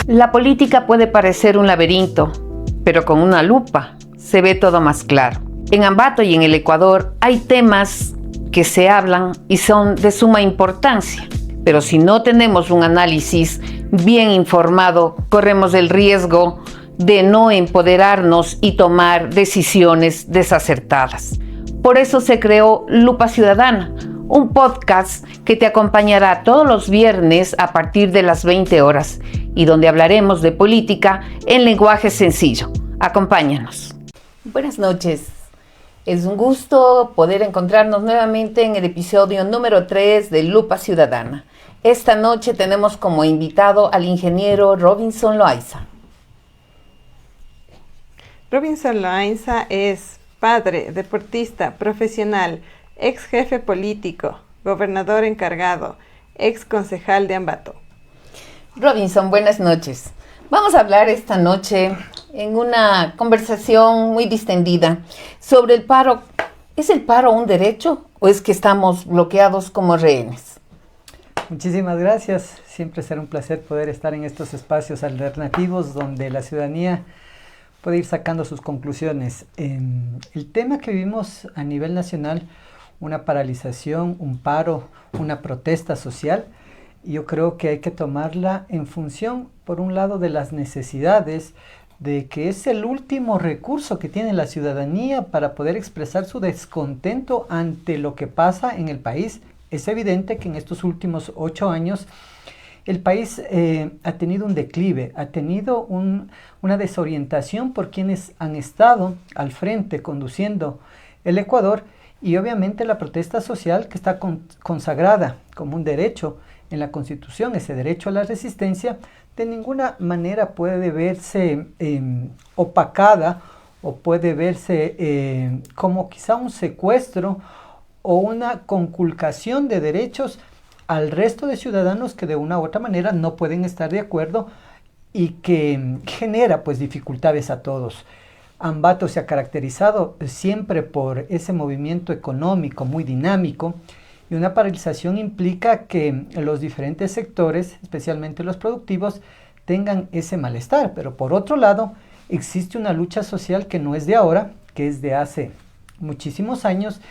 La política puede parecer un laberinto, pero con una lupa se ve todo más claro. En Ambato y en el Ecuador hay temas que se hablan y son de suma importancia, pero si no tenemos un análisis bien informado, corremos el riesgo de no empoderarnos y tomar decisiones desacertadas. Por eso se creó Lupa Ciudadana, un podcast que te acompañará todos los viernes a partir de las 20 horas y donde hablaremos de política en lenguaje sencillo. Acompáñanos. Buenas noches. Es un gusto poder encontrarnos nuevamente en el episodio número 3 de Lupa Ciudadana. Esta noche tenemos como invitado al ingeniero Robinson Loaiza. Robinson Loaiza es padre, deportista, profesional, ex jefe político, gobernador encargado, ex concejal de Ambato. Robinson, buenas noches. Vamos a hablar esta noche en una conversación muy distendida sobre el paro. ¿Es el paro un derecho o es que estamos bloqueados como rehenes? Muchísimas gracias. Siempre será un placer poder estar en estos espacios alternativos donde la ciudadanía puede ir sacando sus conclusiones. El tema que vivimos a nivel nacional, una paralización, un paro, una protesta social, yo creo que hay que tomarla en función, por un lado, de las necesidades, de que es el último recurso que tiene la ciudadanía para poder expresar su descontento ante lo que pasa en el país. Es evidente que en estos últimos 8 años el país ha tenido un declive, ha tenido una desorientación por quienes han estado al frente conduciendo el Ecuador, y obviamente la protesta social que está consagrada como un derecho en la Constitución, ese derecho a la resistencia, de ninguna manera puede verse opacada o puede verse como quizá un secuestro o una conculcación de derechos al resto de ciudadanos que de una u otra manera no pueden estar de acuerdo y que genera pues dificultades a todos. Ambato se ha caracterizado siempre por ese movimiento económico muy dinámico, y una paralización implica que los diferentes sectores, especialmente los productivos, tengan ese malestar. Pero por otro lado, existe una lucha social que no es de ahora, que es de hace muchísimos años,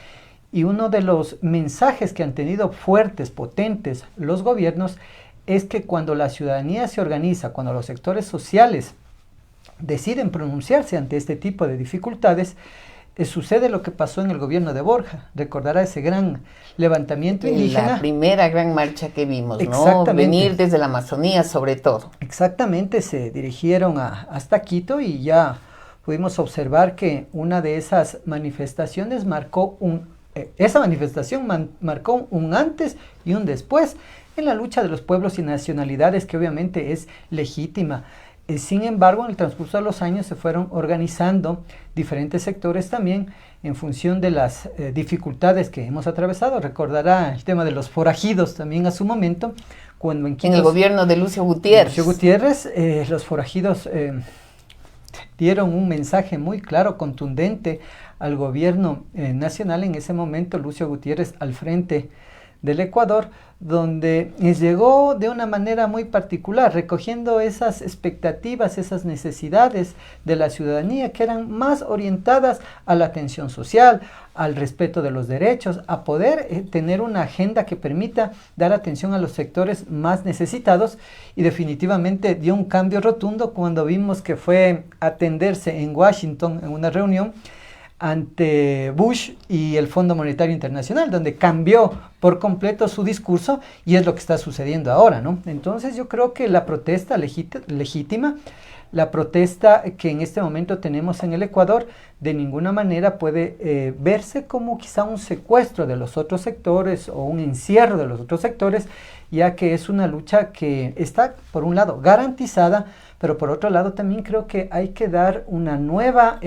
y uno de los mensajes que han tenido fuertes, potentes los gobiernos es que cuando la ciudadanía se organiza, cuando los sectores sociales deciden pronunciarse ante este tipo de dificultades, sucede lo que pasó en el gobierno de Borja. Recordará ese gran levantamiento indígena. La primera gran marcha que vimos, ¿no? Venir desde la Amazonía sobre todo. Exactamente, se dirigieron hasta Quito y ya pudimos observar que una de esas manifestaciones marcó marcó un antes y un después en la lucha de los pueblos y nacionalidades, que obviamente es legítima. Sin embargo, en el transcurso de los años se fueron organizando diferentes sectores también en función de las dificultades que hemos atravesado. Recordará el tema de los forajidos también a su momento, cuando en el gobierno de Lucio Gutiérrez. Los forajidos dieron un mensaje muy claro, contundente al gobierno nacional. En ese momento Lucio Gutiérrez al frente del Ecuador, donde llegó de una manera muy particular, recogiendo esas expectativas, esas necesidades de la ciudadanía que eran más orientadas a la atención social, al respeto de los derechos, a poder tener una agenda que permita dar atención a los sectores más necesitados, y definitivamente dio un cambio rotundo cuando vimos que fue atenderse en Washington en una reunión ante Bush y el Fondo Monetario Internacional, donde cambió por completo su discurso, y es lo que está sucediendo ahora, ¿no? Entonces yo creo que la protesta legítima, la protesta que en este momento tenemos en el Ecuador, de ninguna manera puede verse como quizá un secuestro de los otros sectores o un encierro de los otros sectores, ya que es una lucha que está, por un lado, garantizada, pero por otro lado también creo que hay que dar una nueva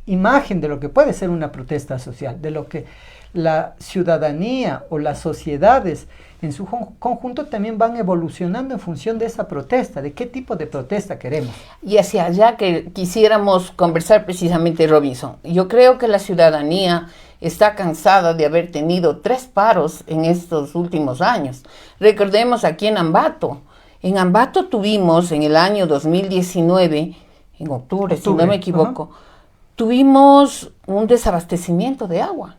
imagen de lo que puede ser una protesta social, de lo que la ciudadanía o las sociedades en su conjunto también van evolucionando en función de esa protesta, de qué tipo de protesta queremos. Y hacia allá que quisiéramos conversar precisamente, Robinson. Yo creo que la ciudadanía está cansada de haber tenido 3 paros en estos últimos años. Recordemos aquí en Ambato, En Ambato tuvimos en el año 2019, en octubre, si no me equivoco, tuvimos un desabastecimiento de agua.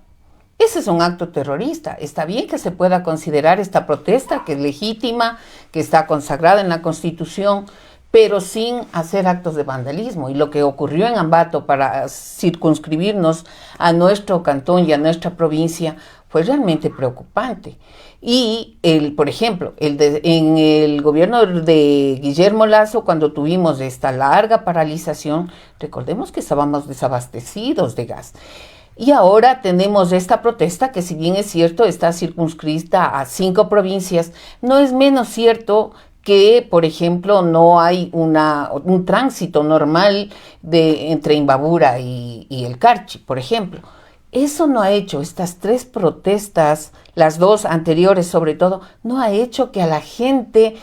Ese es un acto terrorista. Está bien que se pueda considerar esta protesta, que es legítima, que está consagrada en la Constitución, pero sin hacer actos de vandalismo. Y lo que ocurrió en Ambato para circunscribirnos a nuestro cantón y a nuestra provincia fue realmente preocupante. Y, por ejemplo, en el gobierno de Guillermo Lasso, cuando tuvimos esta larga paralización, recordemos que estábamos desabastecidos de gas. Y ahora tenemos esta protesta que, si bien es cierto, está circunscrita a 5 provincias, no es menos cierto que, por ejemplo, no hay un tránsito normal entre Imbabura y el Carchi, por ejemplo. Eso no ha hecho, estas 3 protestas, las 2 anteriores sobre todo, no ha hecho que a la gente,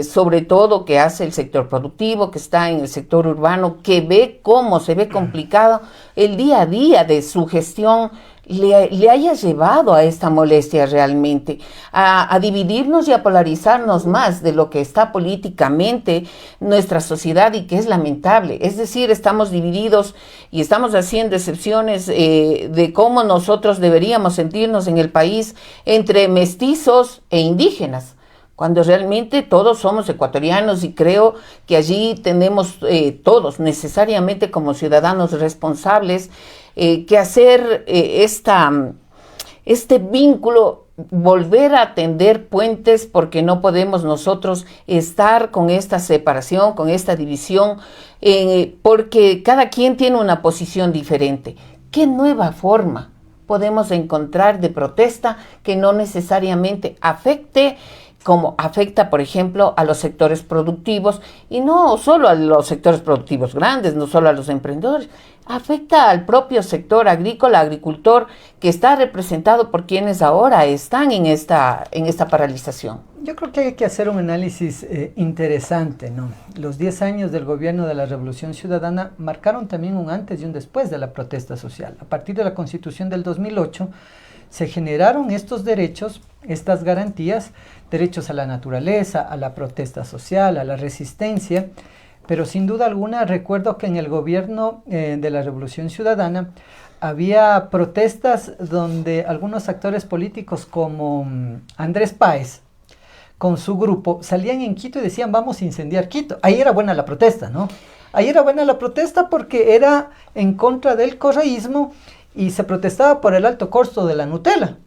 sobre todo que hace el sector productivo, que está en el sector urbano, que ve cómo se ve complicado el día a día de su gestión, le haya llevado a esta molestia realmente, a dividirnos y a polarizarnos más de lo que está políticamente nuestra sociedad y que es lamentable. Es decir, estamos divididos y estamos haciendo excepciones de cómo nosotros deberíamos sentirnos en el país entre mestizos e indígenas, cuando realmente todos somos ecuatorianos, y creo que allí tenemos todos necesariamente como ciudadanos responsables que hacer este vínculo, volver a tender puentes, porque no podemos nosotros estar con esta separación, con esta división, porque cada quien tiene una posición diferente. ¿Qué nueva forma podemos encontrar de protesta que no necesariamente afecte, como afecta, por ejemplo, a los sectores productivos, y no solo a los sectores productivos grandes, no solo a los emprendedores, afecta al propio sector agrícola, agricultor, que está representado por quienes ahora están en esta paralización? Yo creo que hay que hacer un análisis interesante, ¿no? Los 10 años del gobierno de la Revolución Ciudadana marcaron también un antes y un después de la protesta social. A partir de la Constitución del 2008, se generaron estos derechos, estas garantías, derechos a la naturaleza, a la protesta social, a la resistencia, pero sin duda alguna recuerdo que en el gobierno de la Revolución Ciudadana había protestas donde algunos actores políticos como Andrés Páez, con su grupo, salían en Quito y decían: vamos a incendiar Quito. Ahí era buena la protesta, ¿no? Ahí era buena la protesta porque era en contra del correísmo y se protestaba por el alto costo de la Nutella.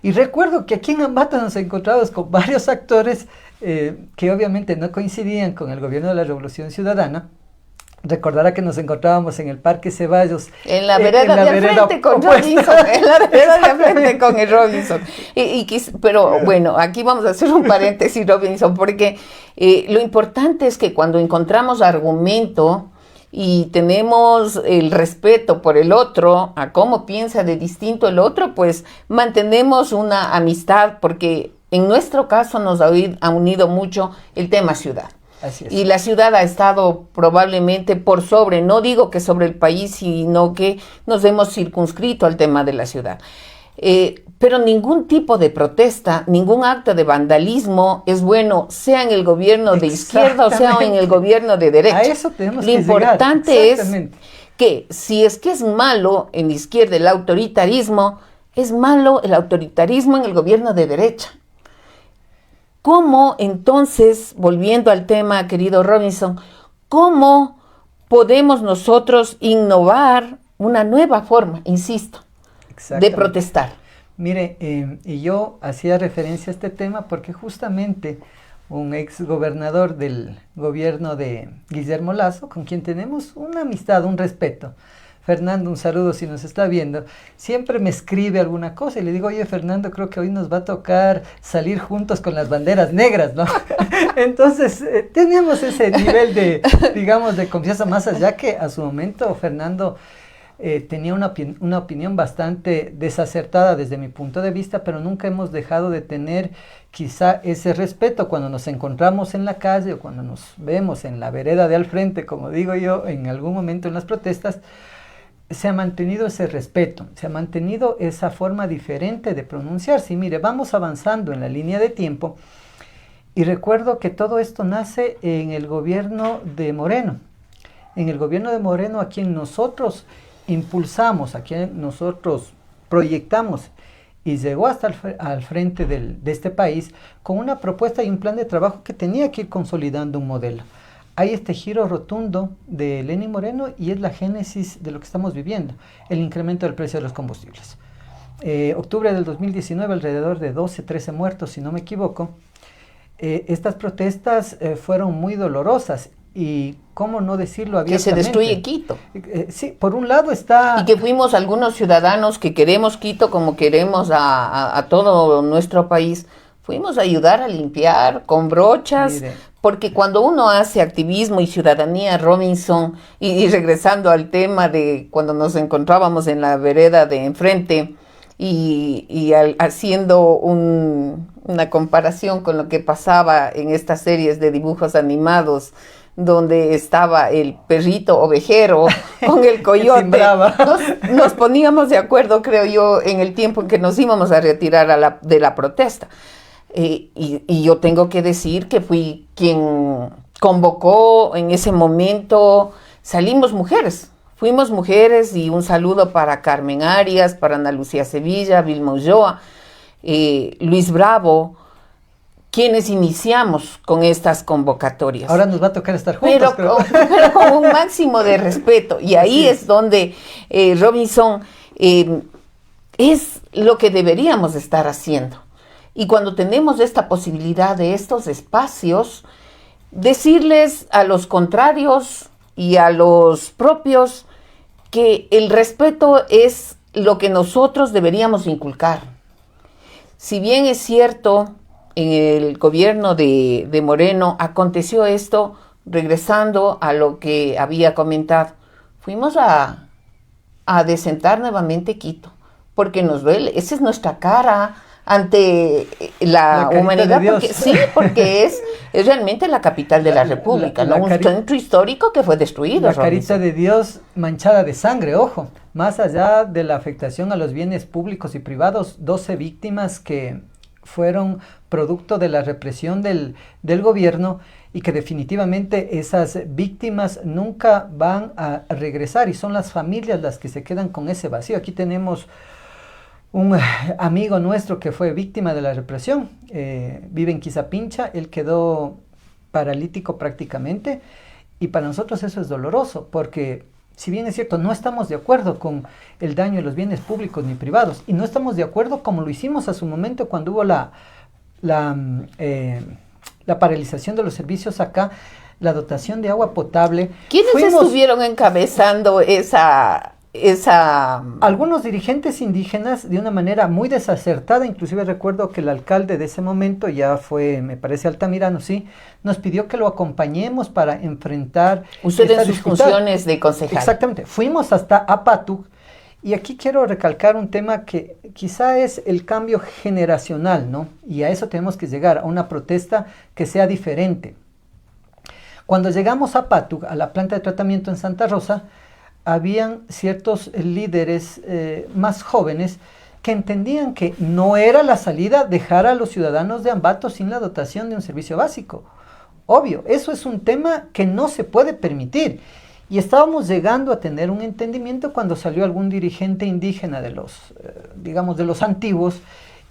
Y recuerdo que aquí en Ambato nos encontramos con varios actores que obviamente no coincidían con el gobierno de la Revolución Ciudadana. Recordará que nos encontrábamos en el Parque Ceballos. En la vereda de al frente con Robinson. En la vereda de al frente con el Robinson. Pero bueno, aquí vamos a hacer un paréntesis, Robinson, porque lo importante es que cuando encontramos argumento y tenemos el respeto por el otro, a cómo piensa de distinto el otro, pues mantenemos una amistad, porque en nuestro caso nos ha unido mucho el tema ciudad. Así es. Y la ciudad ha estado probablemente por sobre, no digo que sobre el país, sino que nos hemos circunscrito al tema de la ciudad. Pero ningún tipo de protesta, ningún acto de vandalismo es bueno, sea en el gobierno de izquierda o sea en el gobierno de derecha. A eso tenemos Lo que importante es que si es que es malo en la izquierda el autoritarismo, es malo el autoritarismo en el gobierno de derecha. ¿Cómo entonces, volviendo al tema, querido Robinson, cómo podemos nosotros innovar una nueva forma, insisto, de protestar? Mire, y yo hacía referencia a este tema porque justamente un ex gobernador del gobierno de Guillermo Lasso, con quien tenemos una amistad, un respeto, Fernando, un saludo si nos está viendo, siempre me escribe alguna cosa y le digo: oye, Fernando, creo que hoy nos va a tocar salir juntos con las banderas negras, ¿no? Entonces, tenemos ese nivel de, digamos, de confianza, más allá que a su momento Fernando tenía una opinión bastante desacertada desde mi punto de vista, pero nunca hemos dejado de tener quizá ese respeto cuando nos encontramos en la calle o cuando nos vemos en la vereda de al frente, como digo yo, en algún momento en las protestas. Se ha mantenido ese respeto, se ha mantenido esa forma diferente de pronunciarse. Y mire, vamos avanzando en la línea de tiempo Y recuerdo que todo esto nace en el gobierno de Moreno. En el gobierno de Moreno, a quien nosotros impulsamos, a quien nosotros proyectamos y llegó hasta al frente de este país con una propuesta y un plan de trabajo que tenía que ir consolidando un modelo. Hay este giro rotundo de Lenín Moreno y es la génesis de lo que estamos viviendo, el incremento del precio de los combustibles. Octubre del 2019, alrededor de 12, 13 muertos, si no me equivoco. Estas protestas fueron muy dolorosas y, cómo no decirlo abiertamente. Que se destruye Quito. Sí, por un lado está... Y que fuimos algunos ciudadanos que queremos Quito como queremos a todo nuestro país. Fuimos a ayudar a limpiar con brochas, Mire, porque cuando uno hace activismo y ciudadanía, Robinson, y regresando al tema de cuando nos encontrábamos en la vereda de enfrente, haciendo una comparación con lo que pasaba en estas series de dibujos animados, donde estaba el perrito ovejero con el coyote, nos poníamos de acuerdo, creo yo, en el tiempo en que nos íbamos a retirar de la protesta. Y yo tengo que decir que fui quien convocó en ese momento, salimos mujeres. Fuimos mujeres, y un saludo para Carmen Arias, para Ana Lucía Sevilla, Vilma Ulloa, Luis Bravo, quienes iniciamos con estas convocatorias. Ahora nos va a tocar estar juntos. Pero con un máximo de respeto. Y ahí es donde, Robinson, es lo que deberíamos estar haciendo. Y cuando tenemos esta posibilidad de estos espacios, decirles a los contrarios y a los propios que el respeto es lo que nosotros deberíamos inculcar. Si bien es cierto, en el gobierno de Moreno aconteció esto, regresando a lo que había comentado, fuimos a desentar nuevamente Quito, porque nos duele, esa es nuestra cara ante la humanidad, porque es realmente la capital de la República, ¿no? Un centro histórico que fue destruido. La carita de Dios manchada de sangre, ojo, más allá de la afectación a los bienes públicos y privados, 12 víctimas que fueron producto de la represión del gobierno, y que definitivamente esas víctimas nunca van a regresar, y son las familias las que se quedan con ese vacío. Aquí tenemos un amigo nuestro que fue víctima de la represión, vive en Quizapincha, él quedó paralítico prácticamente, y para nosotros eso es doloroso, porque si bien es cierto, no estamos de acuerdo con el daño de los bienes públicos ni privados, y no estamos de acuerdo como lo hicimos a su momento cuando hubo la paralización de los servicios acá, la dotación de agua potable. ¿Quiénes estuvieron encabezando esa Algunos dirigentes indígenas de una manera muy desacertada? Inclusive recuerdo que el alcalde de ese momento, ya fue, me parece, Altamirano, sí, nos pidió que lo acompañemos para enfrentar ustedes sus funciones de concejal. Exactamente, fuimos hasta Apatug, y aquí quiero recalcar un tema que quizá es el cambio generacional, ¿no? Y a eso tenemos que llegar, a una protesta que sea diferente. Cuando llegamos a Apatug, a la planta de tratamiento en Santa Rosa, habían ciertos líderes más jóvenes que entendían que no era la salida dejar a los ciudadanos de Ambato sin la dotación de un servicio básico. Obvio, eso es un tema que no se puede permitir. Y estábamos llegando a tener un entendimiento cuando salió algún dirigente indígena de los, digamos, de los antiguos,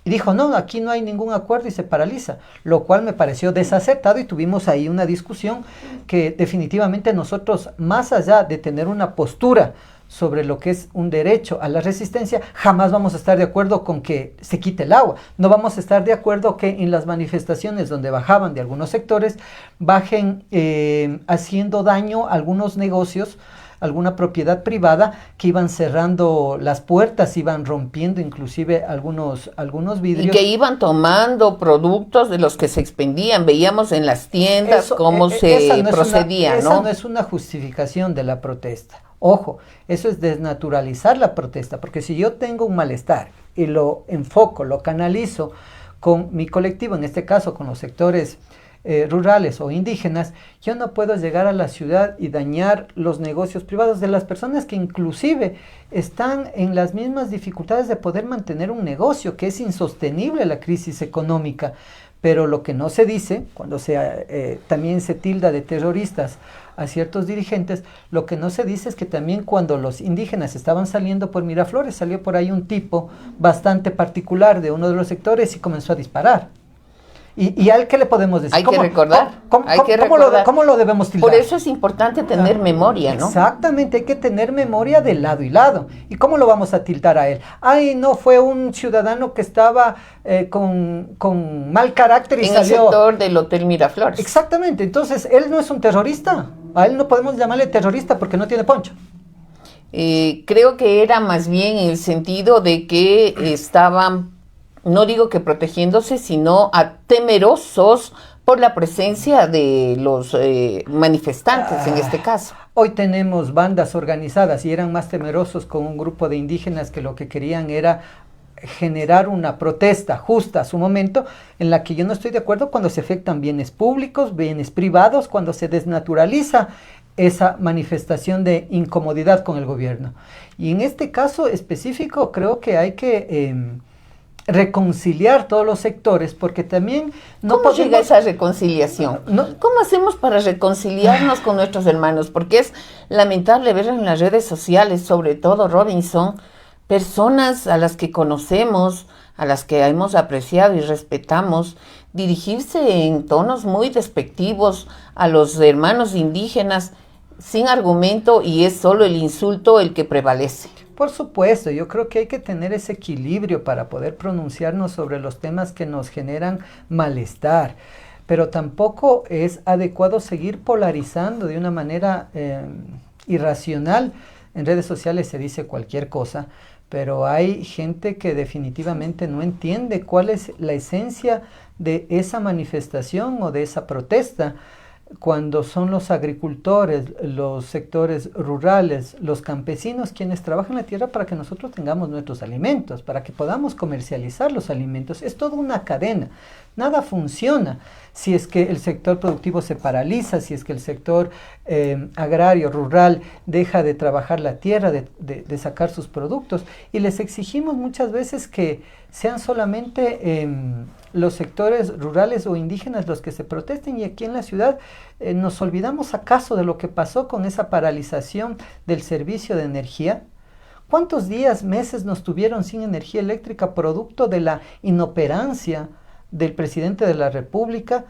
y dijo, no, aquí no hay ningún acuerdo, y se paraliza, lo cual me pareció desacertado, y tuvimos ahí una discusión que definitivamente nosotros, más allá de tener una postura sobre lo que es un derecho a la resistencia, jamás vamos a estar de acuerdo con que se quite el agua. No vamos a estar de acuerdo que en las manifestaciones donde bajaban de algunos sectores, bajen haciendo daño a algunos negocios, alguna propiedad privada, que iban cerrando las puertas, iban rompiendo inclusive algunos vidrios. Y que iban tomando productos de los que se expendían. Veíamos en las tiendas cómo se procedía, ¿no? Esa no es una justificación de la protesta. Ojo, eso es desnaturalizar la protesta, porque si yo tengo un malestar y lo enfoco, lo canalizo con mi colectivo, en este caso con los sectores rurales o indígenas, yo no puedo llegar a la ciudad y dañar los negocios privados de las personas que inclusive están en las mismas dificultades de poder mantener un negocio, que es insostenible la crisis económica. Pero lo que no se dice, cuando también se tilda de terroristas a ciertos dirigentes, lo que no se dice es que también cuando los indígenas estaban saliendo por Miraflores, salió por ahí un tipo bastante particular de uno de los sectores y comenzó a disparar. ¿Y al qué le podemos decir? Hay que recordar. ¿Cómo lo debemos tildar? Por eso es importante tener memoria, ¿no? Exactamente, hay que tener memoria de lado y lado. ¿Y cómo lo vamos a tildar a él? Ay, no, fue un ciudadano que estaba con mal carácter y en salió... el sector del Hotel Miraflores. Exactamente, entonces él no es un terrorista. A él no podemos llamarle terrorista porque no tiene poncho. Creo que era más bien en el sentido de que estaban, no digo que protegiéndose, sino temerosos por la presencia de los manifestantes en este caso. Hoy tenemos bandas organizadas y eran más temerosos con un grupo de indígenas que lo que querían era generar una protesta justa a su momento, en la que yo no estoy de acuerdo cuando se afectan bienes públicos, bienes privados, cuando se desnaturaliza esa manifestación de incomodidad con el gobierno. Y en este caso específico creo que hay que reconciliar todos los sectores, porque también no ¿Cómo llega esa reconciliación? ¿Cómo hacemos para reconciliarnos con nuestros hermanos? Porque es lamentable ver en las redes sociales, sobre todo Robinson, personas a las que conocemos, a las que hemos apreciado y respetamos, dirigirse en tonos muy despectivos a los hermanos indígenas sin argumento, y es solo el insulto el que prevalece. Por supuesto, yo creo que hay que tener ese equilibrio para poder pronunciarnos sobre los temas que nos generan malestar, pero tampoco es adecuado seguir polarizando de una manera irracional. En redes sociales se dice cualquier cosa, pero hay gente que definitivamente no entiende cuál es la esencia de esa manifestación o de esa protesta, cuando son los agricultores, los sectores rurales, los campesinos quienes trabajan la tierra para que nosotros tengamos nuestros alimentos, para que podamos comercializar los alimentos. Es toda una cadena. Nada funciona si es que el sector productivo se paraliza, si es que el sector agrario, rural, deja de trabajar la tierra, de sacar sus productos. Y les exigimos muchas veces que sean solamente los sectores rurales o indígenas los que se protesten, y aquí en la ciudad nos olvidamos acaso de lo que pasó con esa paralización del servicio de energía. ¿Cuántos días, meses nos tuvieron sin energía eléctrica producto de la inoperancia del presidente de la República,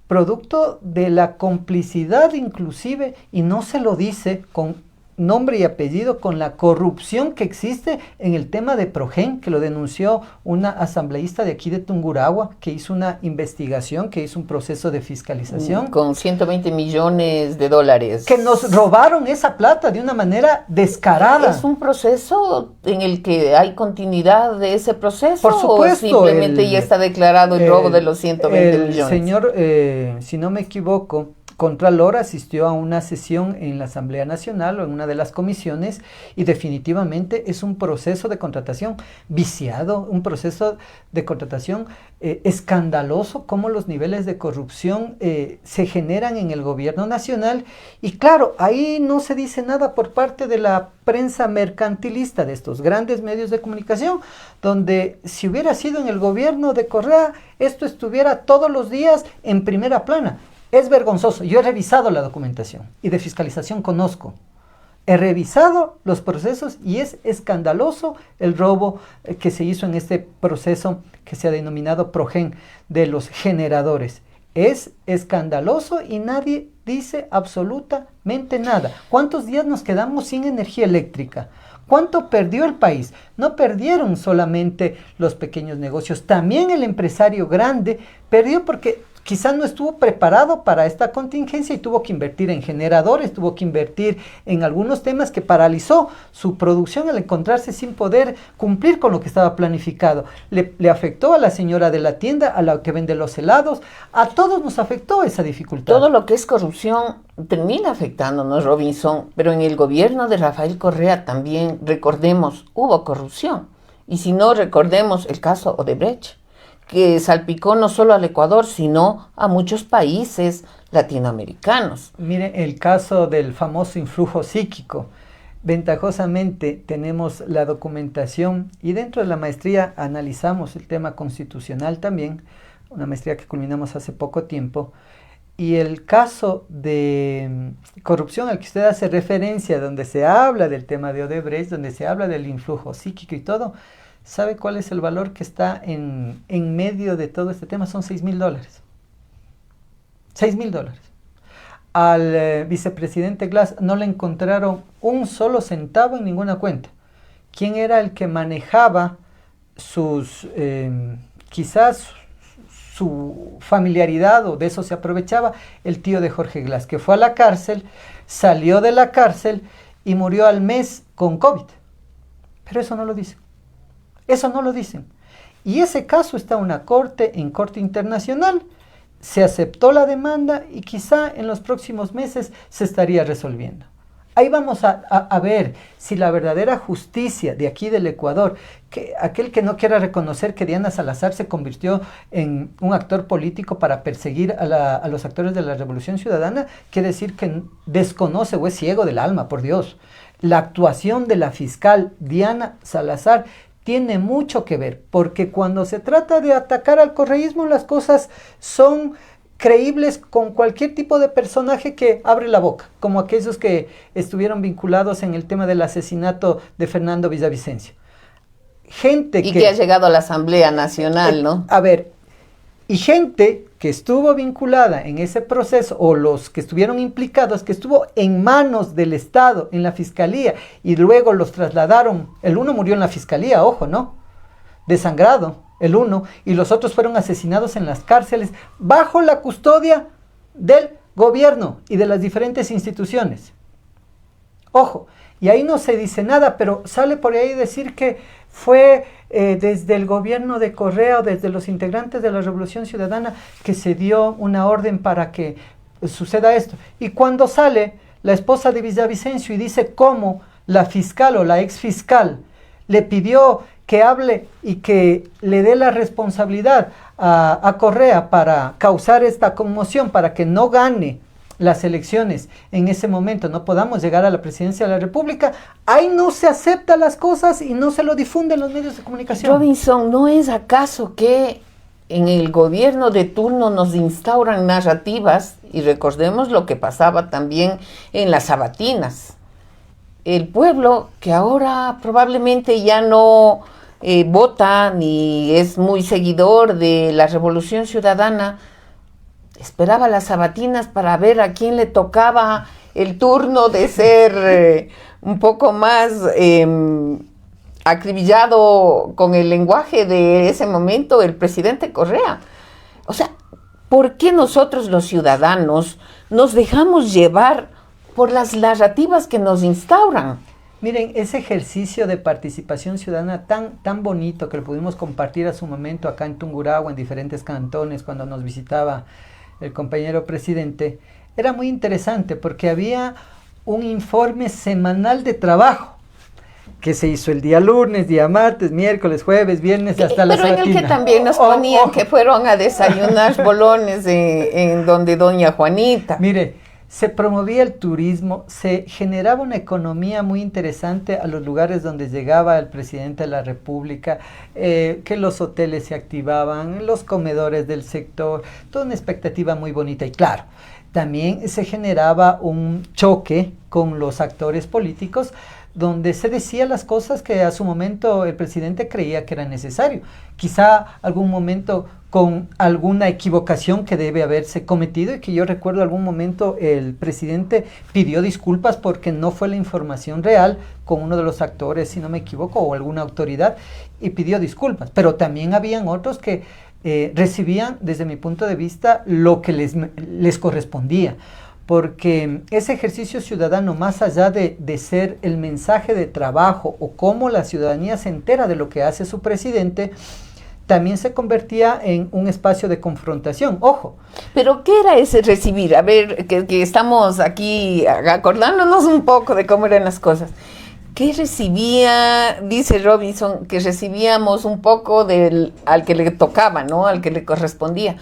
producto de la complicidad inclusive, y no se lo dice con nombre y apellido, con la corrupción que existe en el tema de Progen, que lo denunció una asambleísta de aquí de Tungurahua, que hizo una investigación, que hizo un proceso de fiscalización. Con 120 millones de dólares. Que nos robaron esa plata de una manera descarada. ¿Es un proceso en el que hay continuidad de ese proceso? Por supuesto. ¿O simplemente ya está declarado el robo de los 120 millones? El señor, si no me equivoco, Contralor asistió a una sesión en la Asamblea Nacional o en una de las comisiones, y definitivamente es un proceso de contratación viciado, un proceso de contratación escandaloso, como los niveles de corrupción se generan en el gobierno nacional. Y claro, ahí no se dice nada por parte de la prensa mercantilista de estos grandes medios de comunicación, donde si hubiera sido en el gobierno de Correa, esto estuviera todos los días en primera plana. Es vergonzoso. Yo he revisado la documentación y de fiscalización conozco. He revisado los procesos y es escandaloso el robo que se hizo en este proceso que se ha denominado Progen de los generadores. Es escandaloso y nadie dice absolutamente nada. ¿Cuántos días nos quedamos sin energía eléctrica? ¿Cuánto perdió el país? No perdieron solamente los pequeños negocios, también el empresario grande perdió, porque quizás no estuvo preparado para esta contingencia y tuvo que invertir en generadores, tuvo que invertir en algunos temas que paralizó su producción al encontrarse sin poder cumplir con lo que estaba planificado. Le afectó a la señora de la tienda, a la que vende los helados, a todos nos afectó esa dificultad. Todo lo que es corrupción termina afectándonos, Robinson, pero en el gobierno de Rafael Correa también, recordemos, hubo corrupción. Y si no, recordemos el caso Odebrecht, que salpicó no solo al Ecuador, sino a muchos países latinoamericanos. Mire, el caso del famoso influjo psíquico. Ventajosamente tenemos la documentación y dentro de la maestría analizamos el tema constitucional también, una maestría que culminamos hace poco tiempo, y el caso de corrupción al que usted hace referencia, donde se habla del tema de Odebrecht, donde se habla del influjo psíquico y todo, ¿sabe cuál es el valor que está en medio de todo este tema? Son $6.000. $6.000. Al vicepresidente Glass no le encontraron un solo centavo en ninguna cuenta. ¿Quién era el que manejaba sus, quizás su familiaridad o de eso se aprovechaba? El tío de Jorge Glass, que fue a la cárcel, salió de la cárcel y murió al mes con COVID. Pero eso no lo dicen. Eso no lo dicen. Y ese caso está en corte internacional. Se aceptó la demanda y quizá en los próximos meses se estaría resolviendo. Ahí vamos a ver si la verdadera justicia de aquí del Ecuador, que aquel que no quiera reconocer que Diana Salazar se convirtió en un actor político para perseguir a los actores de la Revolución Ciudadana, quiere decir que desconoce o es ciego del alma, por Dios. La actuación de la fiscal Diana Salazar tiene mucho que ver, porque cuando se trata de atacar al correísmo, las cosas son creíbles con cualquier tipo de personaje que abre la boca, como aquellos que estuvieron vinculados en el tema del asesinato de Fernando Villavicencio. Gente que ha llegado a la Asamblea Nacional, ¿no? A ver, y gente que estuvo vinculada en ese proceso, o los que estuvieron implicados, que estuvo en manos del Estado, en la Fiscalía, y luego los trasladaron. El uno murió en la Fiscalía, ojo, ¿no? Desangrado, el uno, y los otros fueron asesinados en las cárceles, bajo la custodia del gobierno y de las diferentes instituciones. Ojo, y ahí no se dice nada, pero sale por ahí decir que fue desde el gobierno de Correa o desde los integrantes de la Revolución Ciudadana que se dio una orden para que suceda esto. Y cuando sale la esposa de Villavicencio y dice cómo la fiscal o la ex fiscal le pidió que hable y que le dé la responsabilidad a Correa para causar esta conmoción, para que no gane las elecciones en ese momento, no podamos llegar a la presidencia de la República, ahí no se aceptan las cosas y no se lo difunden los medios de comunicación. Robinson, ¿no es acaso que en el gobierno de turno nos instauran narrativas? Y recordemos lo que pasaba también en las sabatinas. El pueblo, que ahora probablemente ya no vota ni es muy seguidor de la Revolución Ciudadana, esperaba las sabatinas para ver a quién le tocaba el turno de ser un poco más acribillado con el lenguaje de ese momento el presidente Correa. O sea, ¿por qué nosotros los ciudadanos nos dejamos llevar por las narrativas que nos instauran? Miren, ese ejercicio de participación ciudadana tan bonito que lo pudimos compartir a su momento acá en Tungurahua, en diferentes cantones, cuando nos visitaba el compañero presidente, era muy interesante porque había un informe semanal de trabajo que se hizo el día lunes, día martes, miércoles, jueves, viernes, hasta la sabatina. Pero en el que también nos ponían que fueron a desayunar bolones en donde doña Juanita. Mire, se promovía el turismo, se generaba una economía muy interesante a los lugares donde llegaba el presidente de la República, que los hoteles se activaban, los comedores del sector, toda una expectativa muy bonita. Y claro, también se generaba un choque con los actores políticos, donde se decía las cosas que a su momento el presidente creía que era necesario. Quizá algún momento con alguna equivocación que debe haberse cometido y que yo recuerdo algún momento el presidente pidió disculpas porque no fue la información real con uno de los actores, si no me equivoco, o alguna autoridad, y pidió disculpas. Pero también habían otros que recibían, desde mi punto de vista, lo que les correspondía. Porque ese ejercicio ciudadano, más allá de ser el mensaje de trabajo o cómo la ciudadanía se entera de lo que hace su presidente, también se convertía en un espacio de confrontación. ¡Ojo! ¿Pero qué era ese recibir? A ver, que estamos aquí acordándonos un poco de cómo eran las cosas. ¿Qué recibía? Dice Robinson que recibíamos un poco al que le tocaba, ¿no? Al que le correspondía.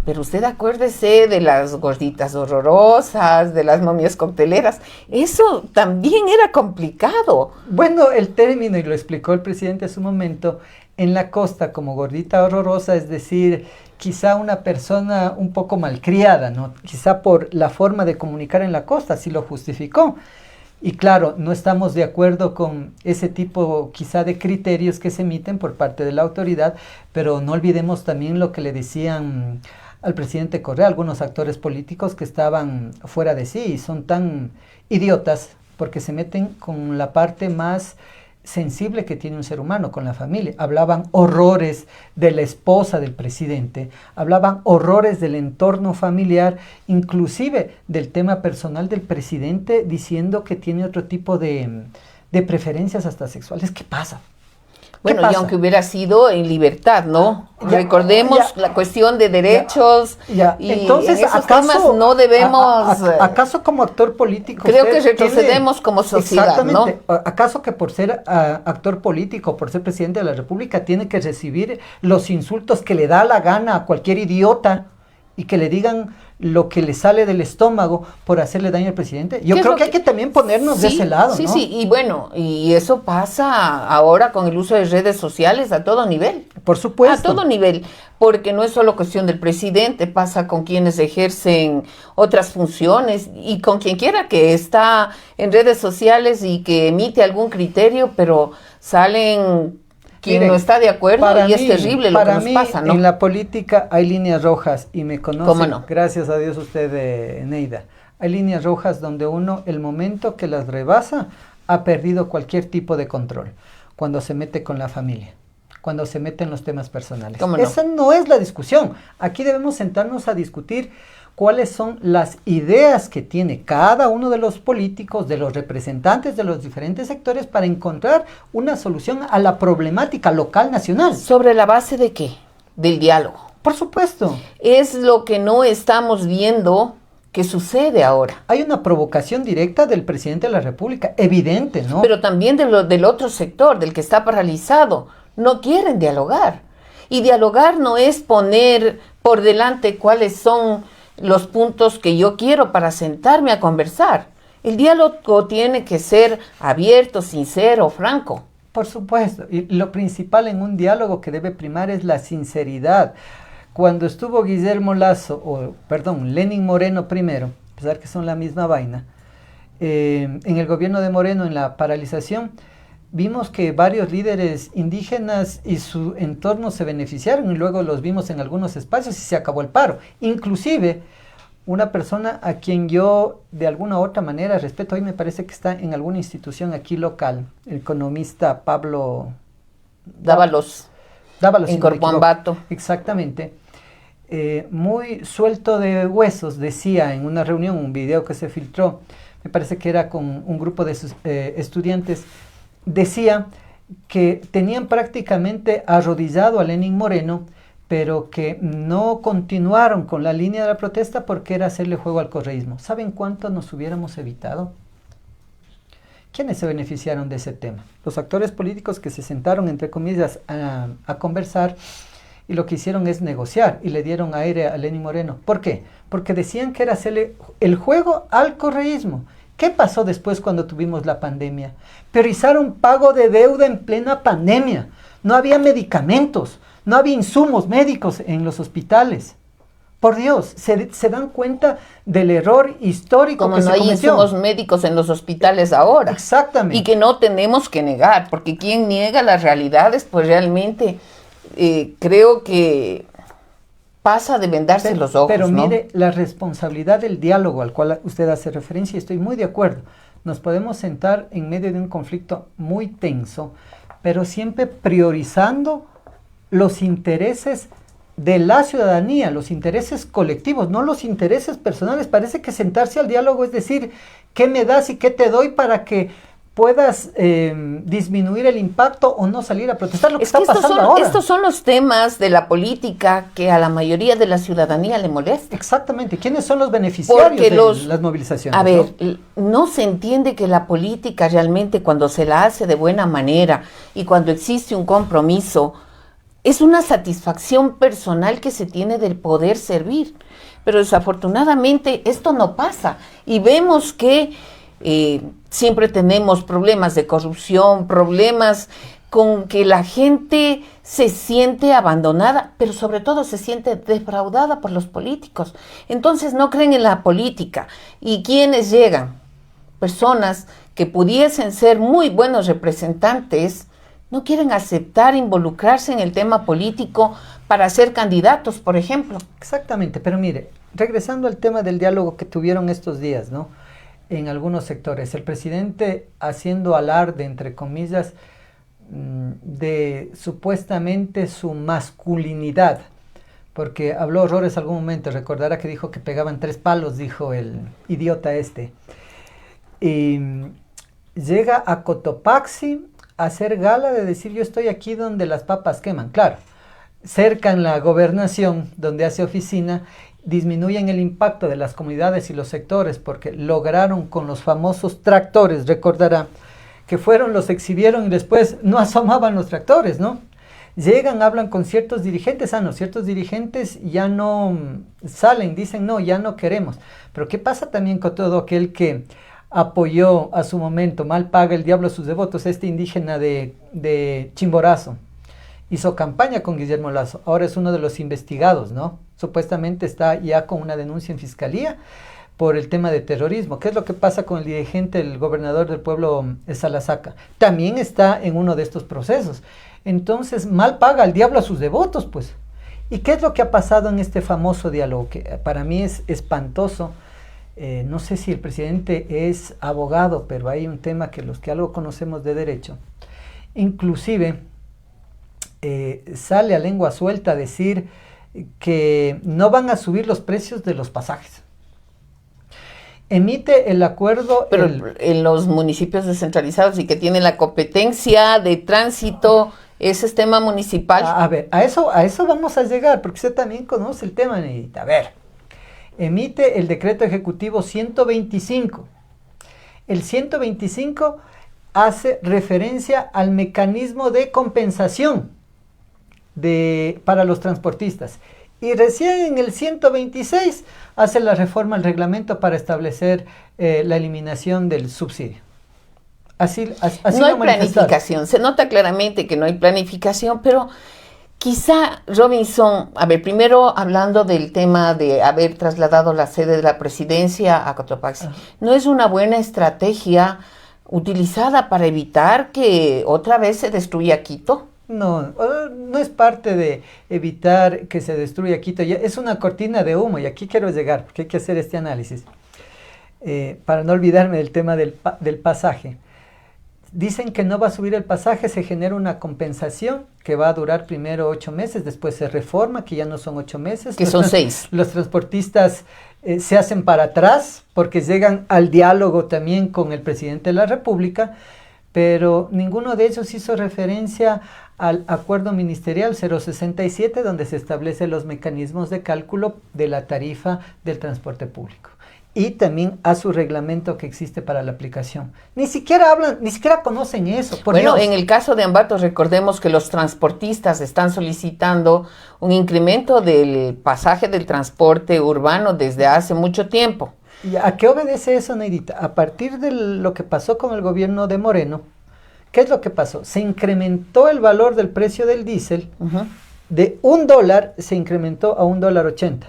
Pero usted acuérdese de las gorditas horrorosas, de las momias cocteleras. Eso también era complicado. Bueno, el término, y lo explicó el presidente hace un momento, en la costa como gordita horrorosa, es decir, quizá una persona un poco malcriada, ¿no? Quizá por la forma de comunicar en la costa, así lo justificó. Y claro, no estamos de acuerdo con ese tipo quizá de criterios que se emiten por parte de la autoridad, pero no olvidemos también lo que le decían al presidente Correa, algunos actores políticos que estaban fuera de sí y son tan idiotas porque se meten con la parte más sensible que tiene un ser humano, con la familia. Hablaban horrores de la esposa del presidente, hablaban horrores del entorno familiar, inclusive del tema personal del presidente, diciendo que tiene otro tipo de preferencias hasta sexuales. ¿Qué pasa? Bueno, y aunque hubiera sido en libertad, ¿no? Recordemos la cuestión de derechos y entonces, en esos temas no debemos... ¿Acaso como actor político? Creo que retrocedemos como sociedad, ¿no? ¿Acaso que por ser actor político, por ser presidente de la República, tiene que recibir los insultos que le da la gana a cualquier idiota y que le digan lo que le sale del estómago por hacerle daño al presidente? Yo creo que hay que también ponernos de ese lado, ¿no? Sí, y bueno, y eso pasa ahora con el uso de redes sociales a todo nivel. Por supuesto. A todo nivel, porque no es solo cuestión del presidente, pasa con quienes ejercen otras funciones y con quien quiera que está en redes sociales y que emite algún criterio, pero salen... Quien no está de acuerdo y es terrible lo que nos pasa, ¿no? En la política hay líneas rojas y me conoce, ¿cómo no? Gracias a Dios usted, Neida. Hay líneas rojas donde uno, el momento que las rebasa, ha perdido cualquier tipo de control. Cuando se mete con la familia, cuando se mete en los temas personales. ¿Cómo no? Esa no es la discusión. Aquí debemos sentarnos a discutir cuáles son las ideas que tiene cada uno de los políticos, de los representantes de los diferentes sectores para encontrar una solución a la problemática local nacional. ¿Sobre la base de qué? Del diálogo. Por supuesto. Es lo que no estamos viendo que sucede ahora. Hay una provocación directa del presidente de la República, evidente, ¿no? Pero también del otro sector, del que está paralizado. No quieren dialogar. Y dialogar no es poner por delante cuáles son los puntos que yo quiero para sentarme a conversar. El diálogo tiene que ser abierto, sincero, franco. Por supuesto, y lo principal en un diálogo que debe primar es la sinceridad. Cuando estuvo Lenín Moreno primero, a pesar que son la misma vaina, en el gobierno de Moreno, en la paralización, vimos que varios líderes indígenas y su entorno se beneficiaron y luego los vimos en algunos espacios y se acabó el paro. Inclusive, una persona a quien yo de alguna u otra manera respeto, hoy me parece que está en alguna institución aquí local, el economista Pablo Dávalos en Corpoambato. Exactamente. Muy suelto de huesos, decía en una reunión, un video que se filtró, me parece que era con un grupo de sus estudiantes, decía que tenían prácticamente arrodillado a Lenín Moreno, pero que no continuaron con la línea de la protesta porque era hacerle juego al correísmo. ¿Saben cuánto nos hubiéramos evitado? ¿Quiénes se beneficiaron de ese tema? Los actores políticos que se sentaron, entre comillas, a conversar y lo que hicieron es negociar y le dieron aire a Lenín Moreno. ¿Por qué? Porque decían que era hacerle el juego al correísmo. ¿Qué pasó después cuando tuvimos la pandemia? Priorizaron pago de deuda en plena pandemia. No había medicamentos, no había insumos médicos en los hospitales. Por Dios, se dan cuenta del error histórico como que no se cometió. Como no hay insumos médicos en los hospitales ahora. Exactamente. Y que no tenemos que negar, porque quien niega las realidades, pues realmente creo que pasa de vendarse los ojos, pero ¿no? mire, la responsabilidad del diálogo al cual usted hace referencia, y estoy muy de acuerdo. Nos podemos sentar en medio de un conflicto muy tenso, pero siempre priorizando los intereses de la ciudadanía, los intereses colectivos, no los intereses personales. Parece que sentarse al diálogo es decir, ¿qué me das y qué te doy para que puedas disminuir el impacto o no salir a protestar, lo que está pasando ahora. Estos son los temas de la política que a la mayoría de la ciudadanía le molesta. Exactamente. ¿Quiénes son los beneficiarios de las movilizaciones? A ver, no se entiende que la política realmente, cuando se la hace de buena manera y cuando existe un compromiso, es una satisfacción personal que se tiene del poder servir. Pero desafortunadamente esto no pasa y vemos que siempre tenemos problemas de corrupción, problemas con que la gente se siente abandonada, pero sobre todo se siente defraudada por los políticos. Entonces no creen en la política. ¿Y quiénes llegan? Personas que pudiesen ser muy buenos representantes, no quieren aceptar involucrarse en el tema político para ser candidatos, por ejemplo. Exactamente, pero mire, regresando al tema del diálogo que tuvieron estos días, ¿no? En algunos sectores, el presidente haciendo alarde, entre comillas, de supuestamente su masculinidad, porque habló horrores algún momento, recordará que dijo que pegaban 3 palos, dijo el idiota este. Y llega a Cotopaxi a hacer gala de decir yo estoy aquí donde las papas queman. Claro, cercan la gobernación donde hace oficina, disminuyen el impacto de las comunidades y los sectores porque lograron con los famosos tractores, recordará, que fueron, los exhibieron y después no asomaban los tractores, ¿no? Llegan, hablan con ciertos dirigentes, ciertos dirigentes ya no salen, dicen no, ya no queremos. Pero ¿qué pasa también con todo aquel que apoyó a su momento, mal paga el diablo a sus devotos, este indígena de Chimborazo? Hizo campaña con Guillermo Lasso, ahora es uno de los investigados, ¿no? Supuestamente está ya con una denuncia en fiscalía por el tema de terrorismo. ¿Qué es lo que pasa con el dirigente, el gobernador del pueblo Salazaca? También está en uno de estos procesos. Entonces, mal paga el diablo a sus devotos, pues. ¿Y qué es lo que ha pasado en este famoso diálogo? Que para mí es espantoso. No sé si el presidente es abogado, pero hay un tema que los que algo conocemos de derecho, inclusive sale a lengua suelta a decir que no van a subir los precios de los pasajes. Emite el acuerdo... Pero en los municipios descentralizados y que tienen la competencia de tránsito, ese es tema municipal. A ver, a eso vamos a llegar, porque usted también conoce el tema, Neidita. A ver, emite el decreto ejecutivo 125. El 125 hace referencia al mecanismo de compensación para los transportistas. Y recién en el 126 hace la reforma al reglamento para establecer la eliminación del subsidio. Así no hay planificación, se nota claramente que no hay planificación, pero quizá, Robinson, a ver, primero hablando del tema de haber trasladado la sede de la presidencia a Cotopaxi, ¿no es una buena estrategia utilizada para evitar que otra vez se destruya Quito? No, no es parte de evitar que se destruya Quito, ya es una cortina de humo y aquí quiero llegar, porque hay que hacer este análisis. Para no olvidarme del tema del pasaje. Dicen que no va a subir el pasaje, se genera una compensación que va a durar primero 8 meses, después se reforma, que ya no son 8 meses. Que son 6. Los transportistas se hacen para atrás porque llegan al diálogo también con el presidente de la República, pero ninguno de ellos hizo referencia al acuerdo ministerial 067, donde se establecen los mecanismos de cálculo de la tarifa del transporte público. Y también a su reglamento que existe para la aplicación. Ni siquiera hablan, ni siquiera conocen eso. Bueno, en el caso de Ambato, recordemos que los transportistas están solicitando un incremento del pasaje del transporte urbano desde hace mucho tiempo. ¿Y a qué obedece eso, Neidita? A partir de lo que pasó con el gobierno de Moreno, ¿qué es lo que pasó? Se incrementó el valor del precio del diésel, de $1 se incrementó a $1.80.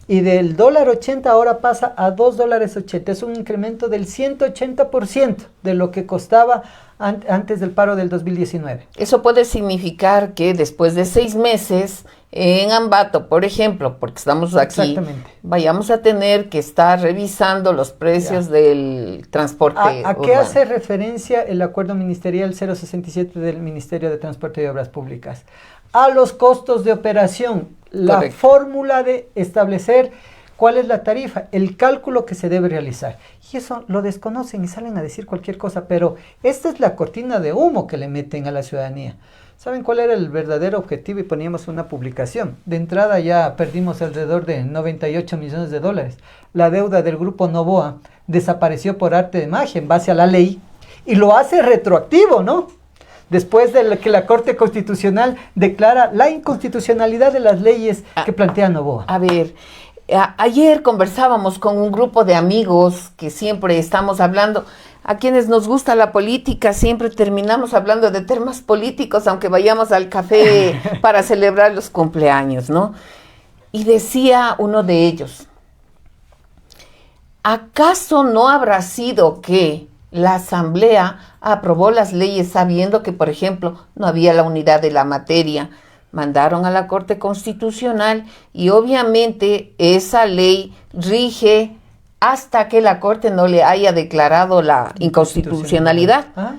Y del $1.80 ahora pasa a $2.80. Es un incremento del 180% de lo que costaba antes del paro del 2019. Eso puede significar que después de 6 meses en Ambato, por ejemplo, porque estamos aquí, vayamos a tener que estar revisando los precios del transporte ¿A qué hace referencia el acuerdo ministerial 067 del Ministerio de Transporte y Obras Públicas? A los costos de operación. La fórmula de establecer ¿Cuál es la tarifa? El cálculo que se debe realizar. Y eso lo desconocen y salen a decir cualquier cosa, pero esta es la cortina de humo que le meten a la ciudadanía. ¿Saben cuál era el verdadero objetivo? Y poníamos una publicación. De entrada ya perdimos alrededor de 98 millones de dólares. La deuda del grupo Noboa desapareció por arte de magia en base a la ley y lo hace retroactivo, ¿no? Después de que la Corte Constitucional declara la inconstitucionalidad de las leyes que plantea Noboa. A ver, ayer conversábamos con un grupo de amigos que siempre estamos hablando, a quienes nos gusta la política, siempre terminamos hablando de temas políticos, aunque vayamos al café para celebrar los cumpleaños, ¿no? Y decía uno de ellos, ¿acaso no habrá sido que la Asamblea aprobó las leyes sabiendo que, por ejemplo, no había la unidad de la materia? Mandaron a la Corte Constitucional y obviamente esa ley rige hasta que la Corte no le haya declarado la inconstitucionalidad. ¿Ah?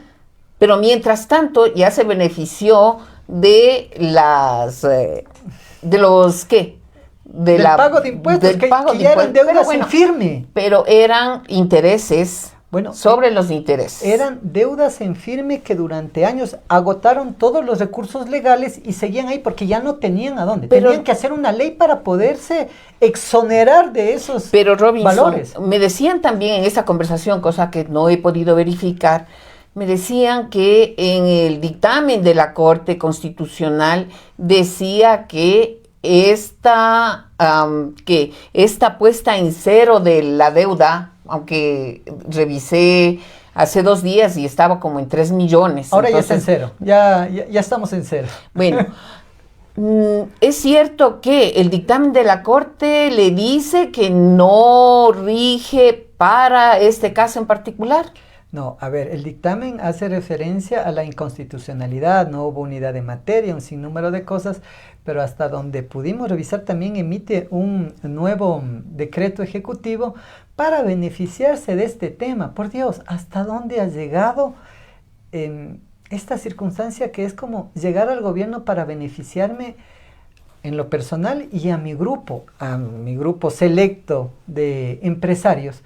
Pero mientras tanto ya se benefició de Del pago de impuestos, del que pago ya de eran impuestos. deudas en firme. Pero eran intereses sobre los intereses. Eran deudas en firme que durante años agotaron todos los recursos legales y seguían ahí porque ya no tenían a dónde. Tenían que hacer una ley para poderse exonerar de esos valores. Me decían también en esa conversación, cosa que no he podido verificar, me decían que en el dictamen de la Corte Constitucional decía que esta puesta en cero de la deuda, aunque revisé hace 2 días y estaba como en 3 millones. Ahora entonces, ya está en cero, ya estamos en cero. Bueno, es cierto que el dictamen de la Corte le dice que no rige para este caso en particular. No, a ver, el dictamen hace referencia a la inconstitucionalidad, no hubo unidad de materia, un sinnúmero de cosas, pero hasta donde pudimos revisar también emite un nuevo decreto ejecutivo para beneficiarse de este tema. Por Dios, ¿hasta dónde ha llegado esta circunstancia que es como llegar al gobierno para beneficiarme en lo personal y a mi grupo selecto de empresarios?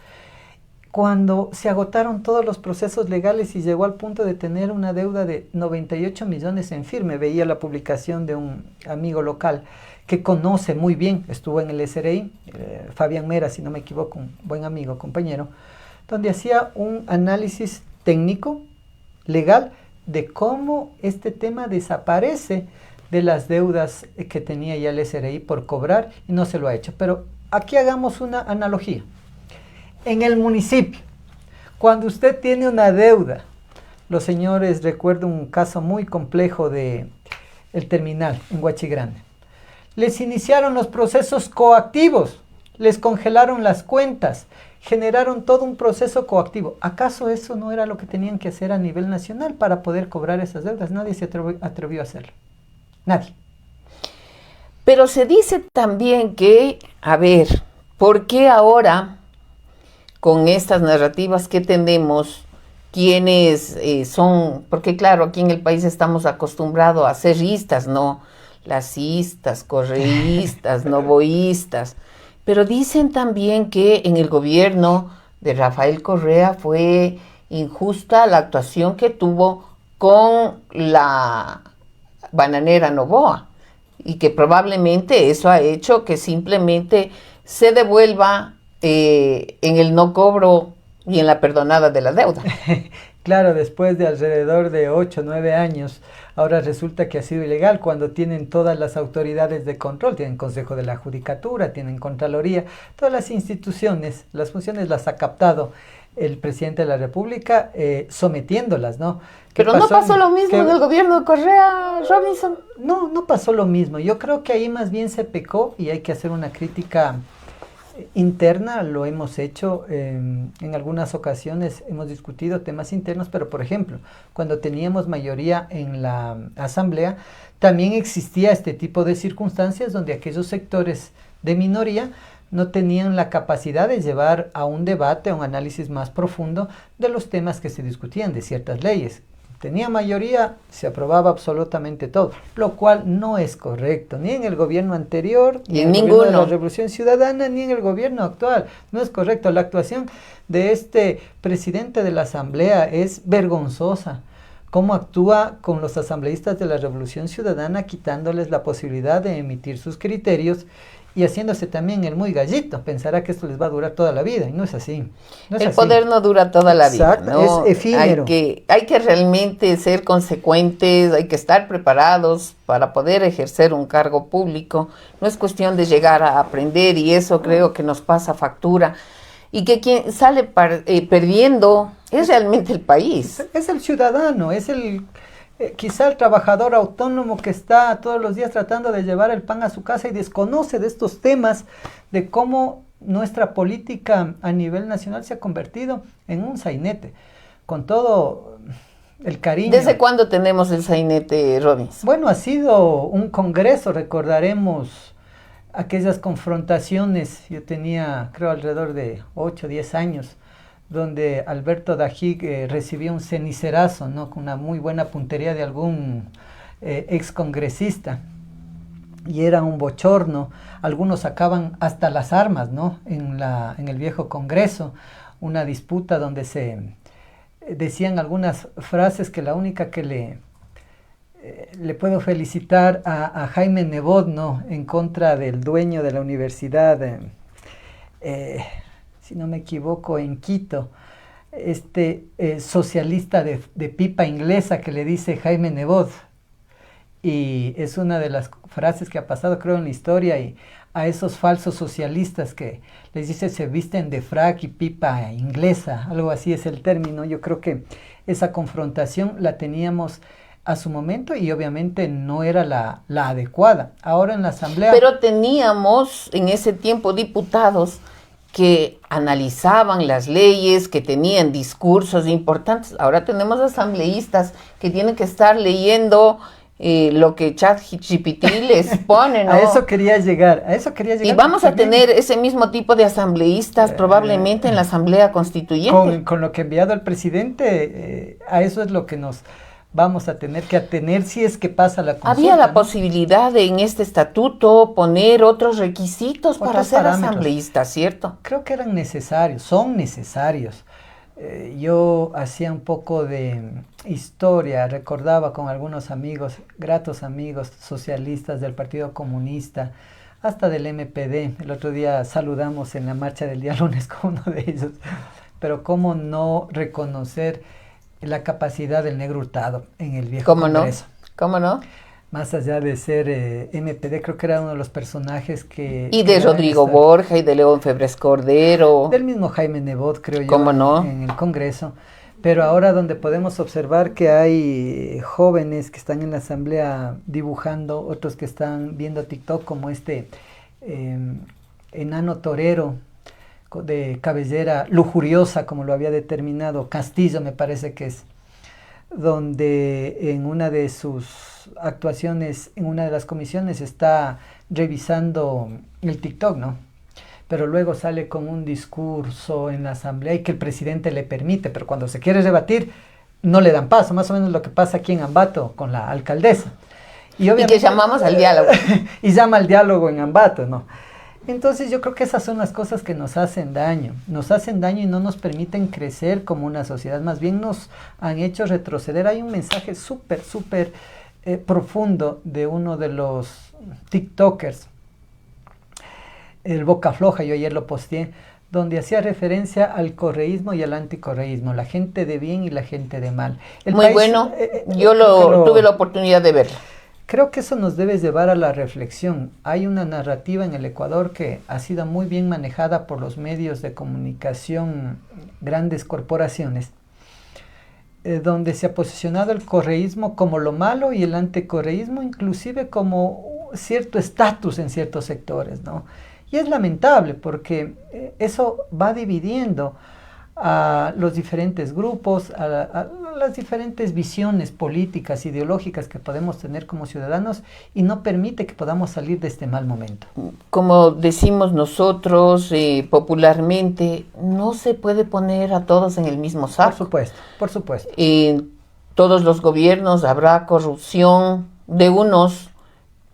Cuando se agotaron todos los procesos legales y llegó al punto de tener una deuda de 98 millones en firme. Veía la publicación de un amigo local que conoce muy bien, estuvo en el SRI, Fabián Mera, si no me equivoco, un buen amigo, compañero, donde hacía un análisis técnico, legal, de cómo este tema desaparece de las deudas que tenía ya el SRI por cobrar y no se lo ha hecho. Pero aquí hagamos una analogía. En el municipio, cuando usted tiene una deuda, los señores, recuerdo un caso muy complejo de el terminal en Huachigrande. Les iniciaron los procesos coactivos, les congelaron las cuentas, generaron todo un proceso coactivo. ¿Acaso eso no era lo que tenían que hacer a nivel nacional para poder cobrar esas deudas? Nadie se atrevió a hacerlo. Nadie. Pero se dice también que, a ver, ¿por qué ahora, con estas narrativas que tenemos, quienes son, porque claro, aquí en el país estamos acostumbrados a ser istas, ¿no? Lacistas, correístas, novoístas, pero dicen también que en el gobierno de Rafael Correa fue injusta la actuación que tuvo con la bananera Noboa y que probablemente eso ha hecho que simplemente se devuelva en el no cobro y en la perdonada de la deuda. Claro, después de alrededor de 8 o 9 años, ahora resulta que ha sido ilegal cuando tienen todas las autoridades de control, tienen Consejo de la Judicatura, tienen Contraloría, todas las instituciones, las funciones las ha captado el presidente de la República, sometiéndolas, ¿no? Pero no pasó lo mismo en el gobierno de Correa, Robinson. No pasó lo mismo. Yo creo que ahí más bien se pecó y hay que hacer una crítica interna, lo hemos hecho en algunas ocasiones, hemos discutido temas internos, pero por ejemplo, cuando teníamos mayoría en la asamblea, también existía este tipo de circunstancias donde aquellos sectores de minoría no tenían la capacidad de llevar a un debate, a un análisis más profundo de los temas que se discutían, de ciertas leyes. tenía mayoría, se aprobaba absolutamente todo, lo cual no es correcto, ni en el gobierno anterior, ni en el gobierno de la Revolución Ciudadana, ni en el gobierno actual. No es correcto. La actuación de este presidente de la Asamblea es vergonzosa. Cómo actúa con los asambleístas de la Revolución Ciudadana, quitándoles la posibilidad de emitir sus criterios y haciéndose también el muy gallito. Pensará que esto les va a durar toda la vida, y no es así. No es el así. Poder no dura toda la vida. Exacto, ¿no? es efímero. Hay que realmente ser consecuentes, hay que estar preparados para poder ejercer un cargo público. No es cuestión de llegar a aprender, y eso creo que nos pasa factura. Y que quien sale perdiendo es realmente el país. Es el ciudadano, es quizá el trabajador autónomo que está todos los días tratando de llevar el pan a su casa y desconoce de estos temas, de cómo nuestra política a nivel nacional se ha convertido en un sainete, con todo el cariño. ¿Desde cuándo tenemos el sainete, Robbins? Bueno, ha sido un congreso, recordaremos aquellas confrontaciones. Yo tenía, creo, alrededor de 8 o 10 años, donde Alberto Dajig recibió un cenicerazo, ¿no?, con una muy buena puntería de algún excongresista, y era un bochorno. Algunos sacaban hasta las armas, ¿no?, en el viejo Congreso, una disputa donde se decían algunas frases que la única que le puedo felicitar a Jaime Nebot, ¿no?, en contra del dueño de la universidad, si no me equivoco, en Quito, socialista de pipa inglesa, que le dice Jaime Nebot, y es una de las frases que ha pasado, creo, en la historia. Y a esos falsos socialistas que les dice se visten de frac y pipa inglesa, algo así es el término. Yo creo que esa confrontación la teníamos a su momento y obviamente no era la adecuada. Ahora en la Asamblea... Pero teníamos en ese tiempo diputados que analizaban las leyes, que tenían discursos importantes. Ahora tenemos asambleístas que tienen que estar leyendo lo que ChatGPT les pone, ¿no? A eso quería llegar. Y vamos a tener ese mismo tipo de asambleístas probablemente en la Asamblea Constituyente. Con lo que ha enviado el presidente, a eso es lo que nos vamos a tener que atener si es que pasa la consulta. Había la posibilidad de en este estatuto poner otros requisitos para ser asambleísta, ¿cierto? Creo que eran necesarios, son necesarios. Yo hacía un poco de historia, recordaba con algunos amigos, gratos amigos socialistas del Partido Comunista, hasta del MPD. El otro día saludamos en la marcha del día lunes con uno de ellos. Pero cómo no reconocer la capacidad del negro Hurtado en el viejo Congreso. ¿Cómo no? Más allá de ser MPD, creo que era uno de los personajes que... Y de Rodrigo Borja y de León Febres Cordero. Del mismo Jaime Nebot, creo yo, ¿cómo no?, en el Congreso. Pero ahora donde podemos observar que hay jóvenes que están en la Asamblea dibujando, otros que están viendo TikTok, como enano torero de cabellera lujuriosa, como lo había determinado Castillo, me parece que es, donde en una de sus actuaciones, en una de las comisiones, está revisando el TikTok, ¿no? Pero luego sale con un discurso en la Asamblea y que el presidente le permite, pero cuando se quiere rebatir, no le dan paso, más o menos lo que pasa aquí en Ambato con la alcaldesa. Y que llamamos al diálogo. Y llama al diálogo en Ambato, ¿no? Entonces yo creo que esas son las cosas que nos hacen daño y no nos permiten crecer como una sociedad, más bien nos han hecho retroceder. Hay un mensaje súper profundo de uno de los TikTokers, el Boca Floja, yo ayer lo posteé, donde hacía referencia al correísmo y al anticorreísmo, la gente de bien y la gente de mal. Muy bueno, yo tuve la oportunidad de verlo. Creo que eso nos debe llevar a la reflexión. Hay una narrativa en el Ecuador que ha sido muy bien manejada por los medios de comunicación, grandes corporaciones, donde se ha posicionado el correísmo como lo malo y el anticorreísmo inclusive como cierto estatus en ciertos sectores, ¿no? Y es lamentable porque eso va dividiendo a los diferentes grupos, a las diferentes visiones políticas, ideológicas que podemos tener como ciudadanos y no permite que podamos salir de este mal momento. Como decimos nosotros popularmente, no se puede poner a todos en el mismo saco. Por supuesto. todos los gobiernos habrá corrupción de unos,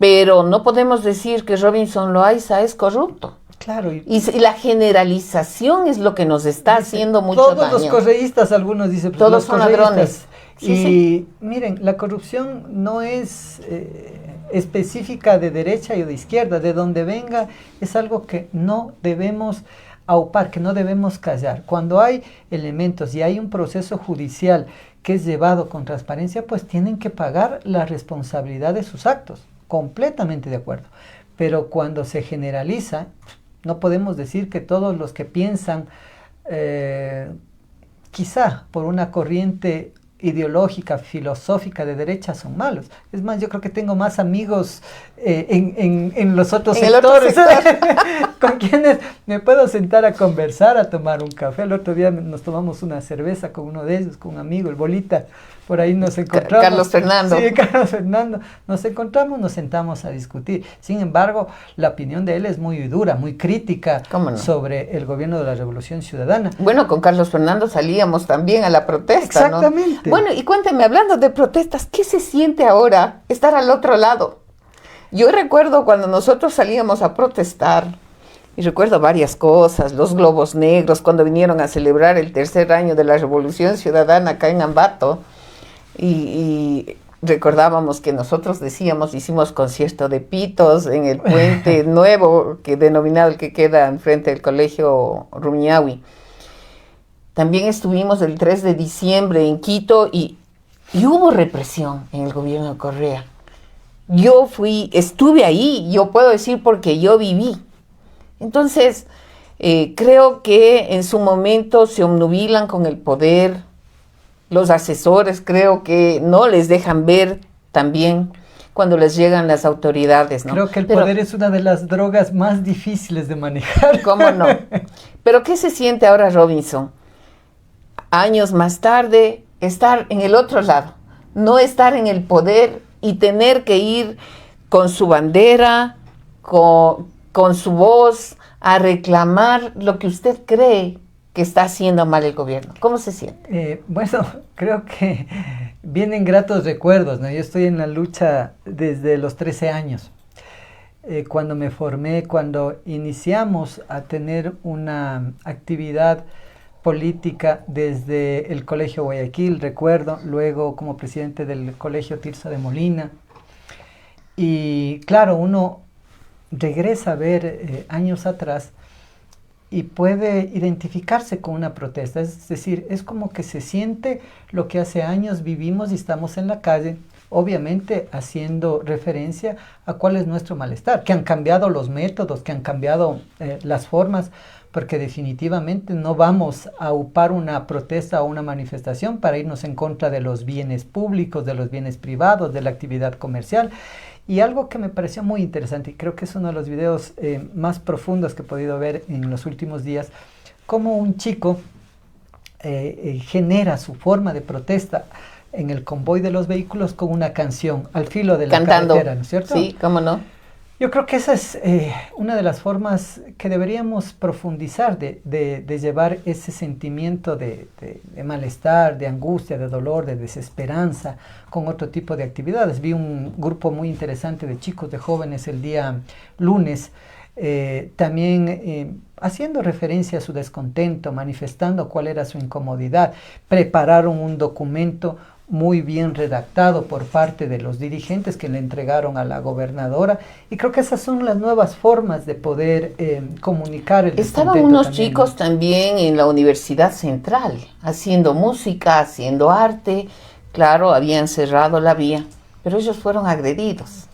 pero no podemos decir que Robinson Loaiza es corrupto. Claro. Y la generalización es lo que nos está haciendo mucho daño. Todos los correístas, algunos dicen, pues, todos los son correístas. ladrones. Sí, Y sí. miren, la corrupción no es específica de derecha y de izquierda. De donde venga, es algo que no debemos aupar, que no debemos callar. Cuando hay elementos y hay un proceso judicial que es llevado con transparencia, pues tienen que pagar la responsabilidad de sus actos. Completamente de acuerdo. Pero cuando se generaliza, no podemos decir que todos los que piensan, quizá por una corriente ideológica, filosófica de derecha, son malos. Es más, yo creo que tengo más amigos en los otros sectores, con quienes me puedo sentar a conversar, a tomar un café. El otro día nos tomamos una cerveza con uno de ellos, con un amigo, el Bolita. Por ahí nos encontramos. Carlos Fernando. Sí, Carlos Fernando. Nos encontramos, nos sentamos a discutir. Sin embargo, la opinión de él es muy dura, muy crítica sobre el gobierno de la Revolución Ciudadana. Bueno, con Carlos Fernando salíamos también a la protesta, exactamente, ¿no? Bueno, y cuénteme, hablando de protestas, ¿qué se siente ahora estar al otro lado? Yo recuerdo cuando nosotros salíamos a protestar, y recuerdo varias cosas, los globos negros, cuando vinieron a celebrar el tercer año de la Revolución Ciudadana acá en Ambato, y recordábamos que nosotros decíamos, hicimos concierto de pitos en el puente nuevo, que denominado el que queda enfrente del colegio Rumiñahui. También estuvimos el 3 de diciembre en Quito y hubo represión en el gobierno de Correa. Yo estuve ahí, yo puedo decir porque yo viví. Entonces, creo que en su momento se obnubilan con el poder. Los asesores creo que no les dejan ver también cuando les llegan las autoridades, ¿no? Creo que el poder es una de las drogas más difíciles de manejar. ¿Cómo no? Pero ¿qué se siente ahora, Robinson? Años más tarde, estar en el otro lado, no estar en el poder y tener que ir con su bandera, con su voz, a reclamar lo que usted cree que está haciendo mal el gobierno. ¿Cómo se siente? Bueno, creo que vienen gratos recuerdos, ¿no? Yo estoy en la lucha desde los 13 años. Cuando me formé, cuando iniciamos a tener una actividad política desde el Colegio Guayaquil, recuerdo, luego como presidente del Colegio Tirso de Molina. Y claro, uno regresa a ver años atrás y puede identificarse con una protesta. Es decir, es como que se siente lo que hace años vivimos y estamos en la calle, obviamente haciendo referencia a cuál es nuestro malestar, que han cambiado los métodos, que han cambiado las formas, porque definitivamente no vamos a upar una protesta o una manifestación para irnos en contra de los bienes públicos, de los bienes privados, de la actividad comercial. Y algo que me pareció muy interesante, y creo que es uno de los videos más profundos que he podido ver en los últimos días, cómo un chico genera su forma de protesta en el convoy de los vehículos con una canción al filo de la carretera, ¿no es cierto? Sí, cómo no. Yo creo que esa es una de las formas que deberíamos profundizar de llevar ese sentimiento de malestar, de angustia, de dolor, de desesperanza con otro tipo de actividades. Vi un grupo muy interesante de chicos, de jóvenes el día lunes, también haciendo referencia a su descontento, manifestando cuál era su incomodidad. Prepararon un documento muy bien redactado por parte de los dirigentes que le entregaron a la gobernadora, y creo que esas son las nuevas formas de poder comunicar el descontento. Estaban unos también, chicos, ¿no? también en la Universidad Central, haciendo música, haciendo arte. Claro, habían cerrado la vía, pero ellos fueron agredidos.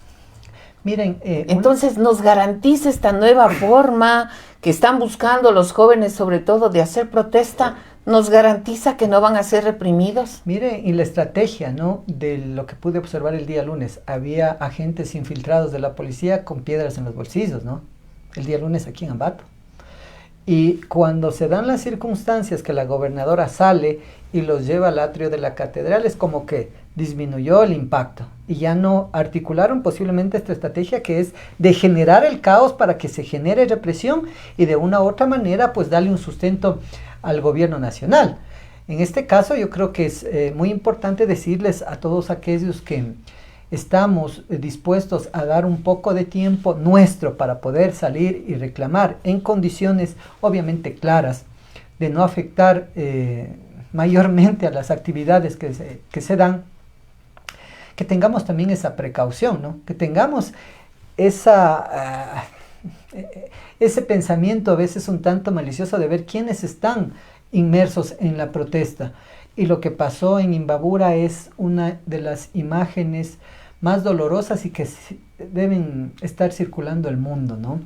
Miren, entonces nos garantiza esta nueva forma que están buscando los jóvenes, sobre todo, de hacer protesta. ¿Nos garantiza que no van a ser reprimidos? Mire, y la estrategia, ¿no?, de lo que pude observar el día lunes, había agentes infiltrados de la policía con piedras en los bolsillos, ¿no? El día lunes aquí en Ambato. Y cuando se dan las circunstancias que la gobernadora sale y los lleva al atrio de la catedral, es como que disminuyó el impacto y ya no articularon posiblemente esta estrategia, que es de generar el caos para que se genere represión y de una u otra manera pues darle un sustento al gobierno nacional. En este caso yo creo que es muy importante decirles a todos aquellos que estamos dispuestos a dar un poco de tiempo nuestro para poder salir y reclamar en condiciones obviamente claras, de no afectar mayormente a las actividades que se dan, que tengamos también esa precaución, ¿no? Que tengamos ese pensamiento a veces un tanto malicioso de ver quiénes están inmersos en la protesta. Y lo que pasó en Imbabura es una de las imágenes más dolorosas y que deben estar circulando el mundo, ¿no?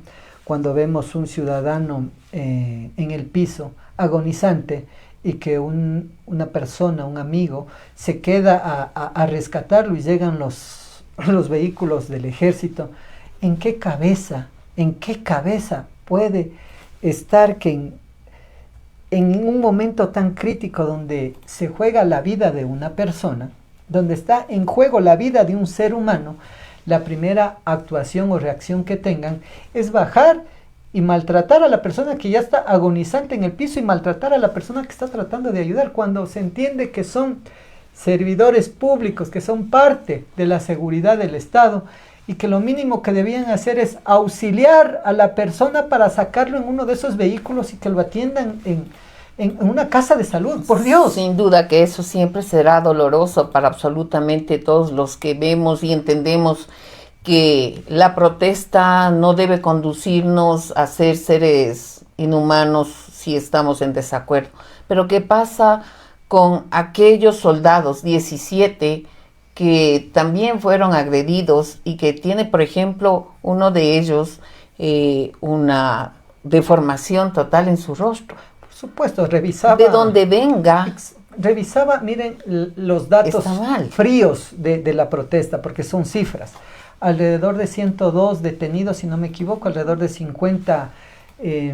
Cuando vemos un ciudadano en el piso agonizante y que una persona, un amigo, se queda a rescatarlo y llegan los vehículos del ejército. ¿En qué cabeza puede estar que en un momento tan crítico donde se juega la vida de una persona, donde está en juego la vida de un ser humano, la primera actuación o reacción que tengan es bajar y maltratar a la persona que ya está agonizante en el piso y maltratar a la persona que está tratando de ayudar, cuando se entiende que son servidores públicos, que son parte de la seguridad del Estado y que lo mínimo que debían hacer es auxiliar a la persona para sacarlo en uno de esos vehículos y que lo atiendan en una casa de salud, por Dios. Sin duda que eso siempre será doloroso para absolutamente todos los que vemos y entendemos que la protesta no debe conducirnos a ser seres inhumanos si estamos en desacuerdo. Pero ¿qué pasa con aquellos soldados, 17, que también fueron agredidos y que tiene, por ejemplo, uno de ellos una deformación total en su rostro? Por supuesto, revisaba... De donde venga... Revisaba, miren, los datos fríos de la protesta, porque son cifras. Alrededor de 102 detenidos, si no me equivoco, alrededor de 50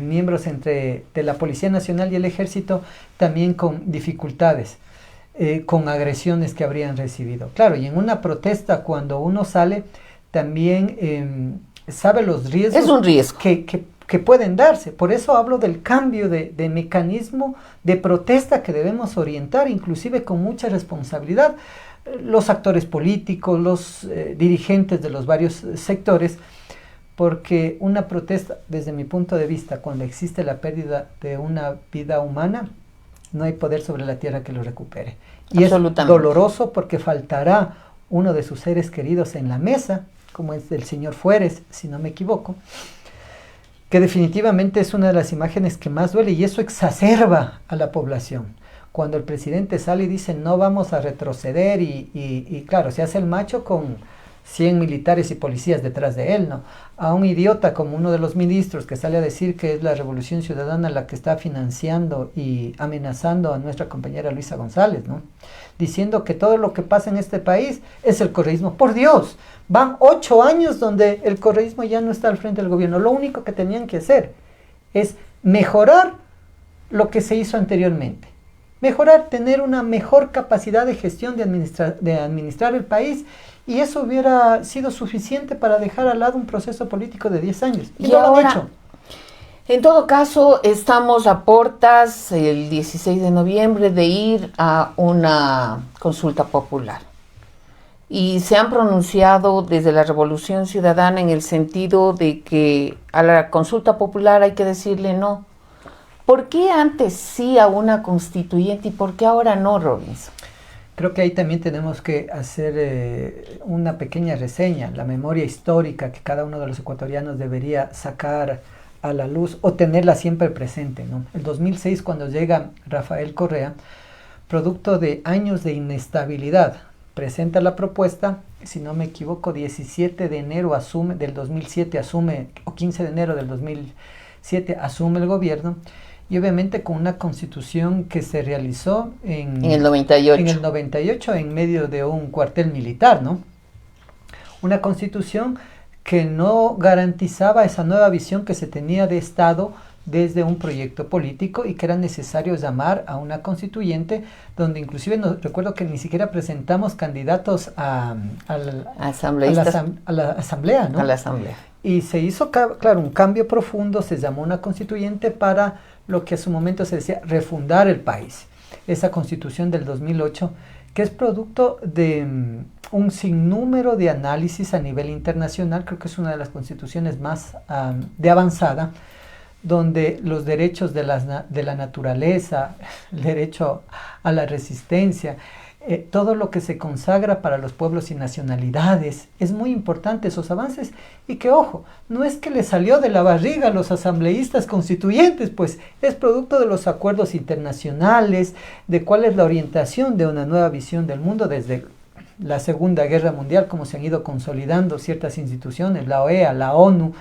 miembros de la Policía Nacional y el Ejército, también con dificultades, con agresiones que habrían recibido. Claro, y en una protesta, cuando uno sale, también sabe los riesgos. Es un riesgo. Que pueden darse. Por eso hablo del cambio de mecanismo de protesta que debemos orientar, inclusive con mucha responsabilidad, los actores políticos, los dirigentes de los varios sectores, porque una protesta, desde mi punto de vista, cuando existe la pérdida de una vida humana, no hay poder sobre la tierra que lo recupere. Y es doloroso porque faltará uno de sus seres queridos en la mesa, como es el señor Fueres, si no me equivoco, que definitivamente es una de las imágenes que más duele, y eso exacerba a la población. Cuando el presidente sale y dice no vamos a retroceder y claro, se hace el macho con 100 militares y policías detrás de él, ¿no? A un idiota como uno de los ministros que sale a decir que es la Revolución Ciudadana la que está financiando y amenazando a nuestra compañera Luisa González, ¿no? Diciendo que todo lo que pasa en este país es el correísmo. Por Dios, van 8 años donde el correísmo ya no está al frente del gobierno. Lo único que tenían que hacer es mejorar lo que se hizo anteriormente. Mejorar, tener una mejor capacidad de gestión de administrar el país, y eso hubiera sido suficiente para dejar al lado un proceso político de 10 años. Y no lo han hecho. En todo caso, estamos a portas el 16 de noviembre de ir a una consulta popular. Y se han pronunciado desde la Revolución Ciudadana en el sentido de que a la consulta popular hay que decirle no. ¿Por qué antes sí a una constituyente y por qué ahora no, Robinson? Creo que ahí también tenemos que hacer una pequeña reseña, la memoria histórica que cada uno de los ecuatorianos debería sacar a la luz o tenerla siempre presente, ¿no? El 2006, cuando llega Rafael Correa, producto de años de inestabilidad, presenta la propuesta, si no me equivoco, 17 de enero del 2007 asume, o 15 de enero del 2007 asume el gobierno, y obviamente con una constitución que se realizó en el 98 en medio de un cuartel militar, ¿no? Una constitución que no garantizaba esa nueva visión que se tenía de Estado desde un proyecto político, y que era necesario llamar a una constituyente, donde inclusive recuerdo que ni siquiera presentamos candidatos a la asamblea, ¿no? A la asamblea. Y se hizo, claro, un cambio profundo, se llamó una constituyente para lo que a su momento se decía refundar el país. esa Constitución del 2008, que es producto de un sinnúmero de análisis a nivel internacional. Creo que es una de las constituciones más de avanzada, donde los derechos de la naturaleza, el derecho a la resistencia, todo lo que se consagra para los pueblos y nacionalidades, es muy importante esos avances, y que, ojo, no es que le salió de la barriga a los asambleístas constituyentes, pues es producto de los acuerdos internacionales, de cuál es la orientación de una nueva visión del mundo desde la Segunda Guerra Mundial, cómo se han ido consolidando ciertas instituciones, la OEA, la ONU,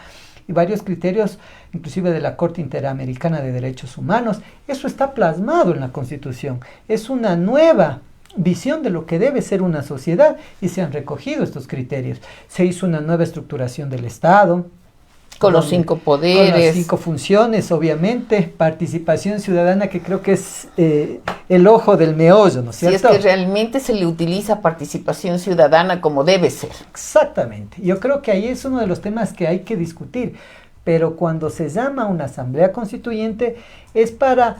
y varios criterios, inclusive de la Corte Interamericana de Derechos Humanos. Eso está plasmado en la Constitución. Es una nueva visión de lo que debe ser una sociedad, y se han recogido estos criterios. Se hizo una nueva estructuración del Estado, con los 5 poderes, con las 5 funciones, obviamente, participación ciudadana, que creo que es el ojo del meollo, ¿no es cierto? Si es que realmente se le utiliza participación ciudadana como debe ser. Exactamente. Yo creo que ahí es uno de los temas que hay que discutir, pero cuando se llama una asamblea constituyente es para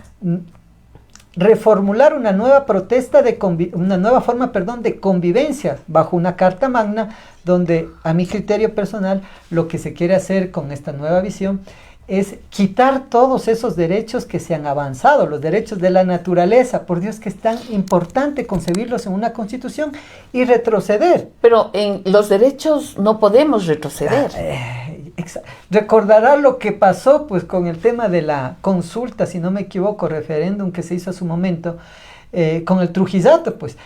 reformular una nueva una nueva forma de convivencia bajo una carta magna, donde, a mi criterio personal, lo que se quiere hacer con esta nueva visión es quitar todos esos derechos que se han avanzado, los derechos de la naturaleza. Por Dios, que es tan importante concebirlos en una constitución, y retroceder. Pero en los derechos no podemos retroceder. Recordará lo que pasó pues con el tema de la consulta, si no me equivoco, referéndum que se hizo a su momento, con el Trujillato. Pues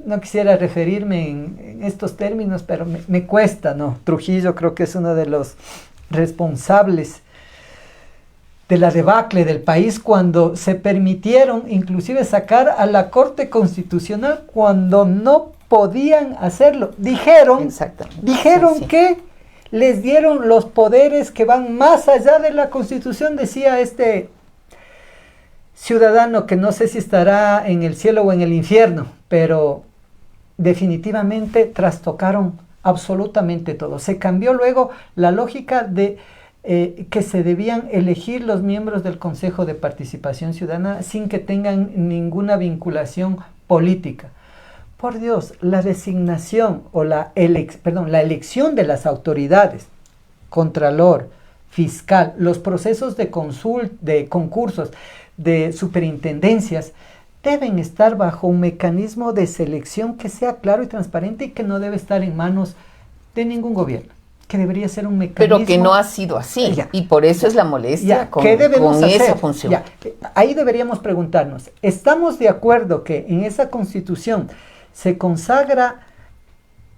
no quisiera referirme en estos términos, pero me cuesta, ¿no? Trujillo creo que es uno de los responsables de la debacle del país, cuando se permitieron inclusive sacar a la Corte Constitucional cuando no podían hacerlo. Dijeron sí. Que les dieron los poderes que van más allá de la Constitución, decía este ciudadano, que no sé si estará en el cielo o en el infierno, pero definitivamente trastocaron absolutamente todo. Se cambió luego la lógica de que se debían elegir los miembros del Consejo de Participación Ciudadana sin que tengan ninguna vinculación política. Por Dios, la designación o la elección de las autoridades, contralor, fiscal, los procesos de concursos, de superintendencias, deben estar bajo un mecanismo de selección que sea claro y transparente, y que no debe estar en manos de ningún gobierno, que debería ser un mecanismo. Pero que no ha sido así, y por eso es la molestia con esa función. Ahí deberíamos preguntarnos, ¿estamos de acuerdo que en esa Constitución se consagra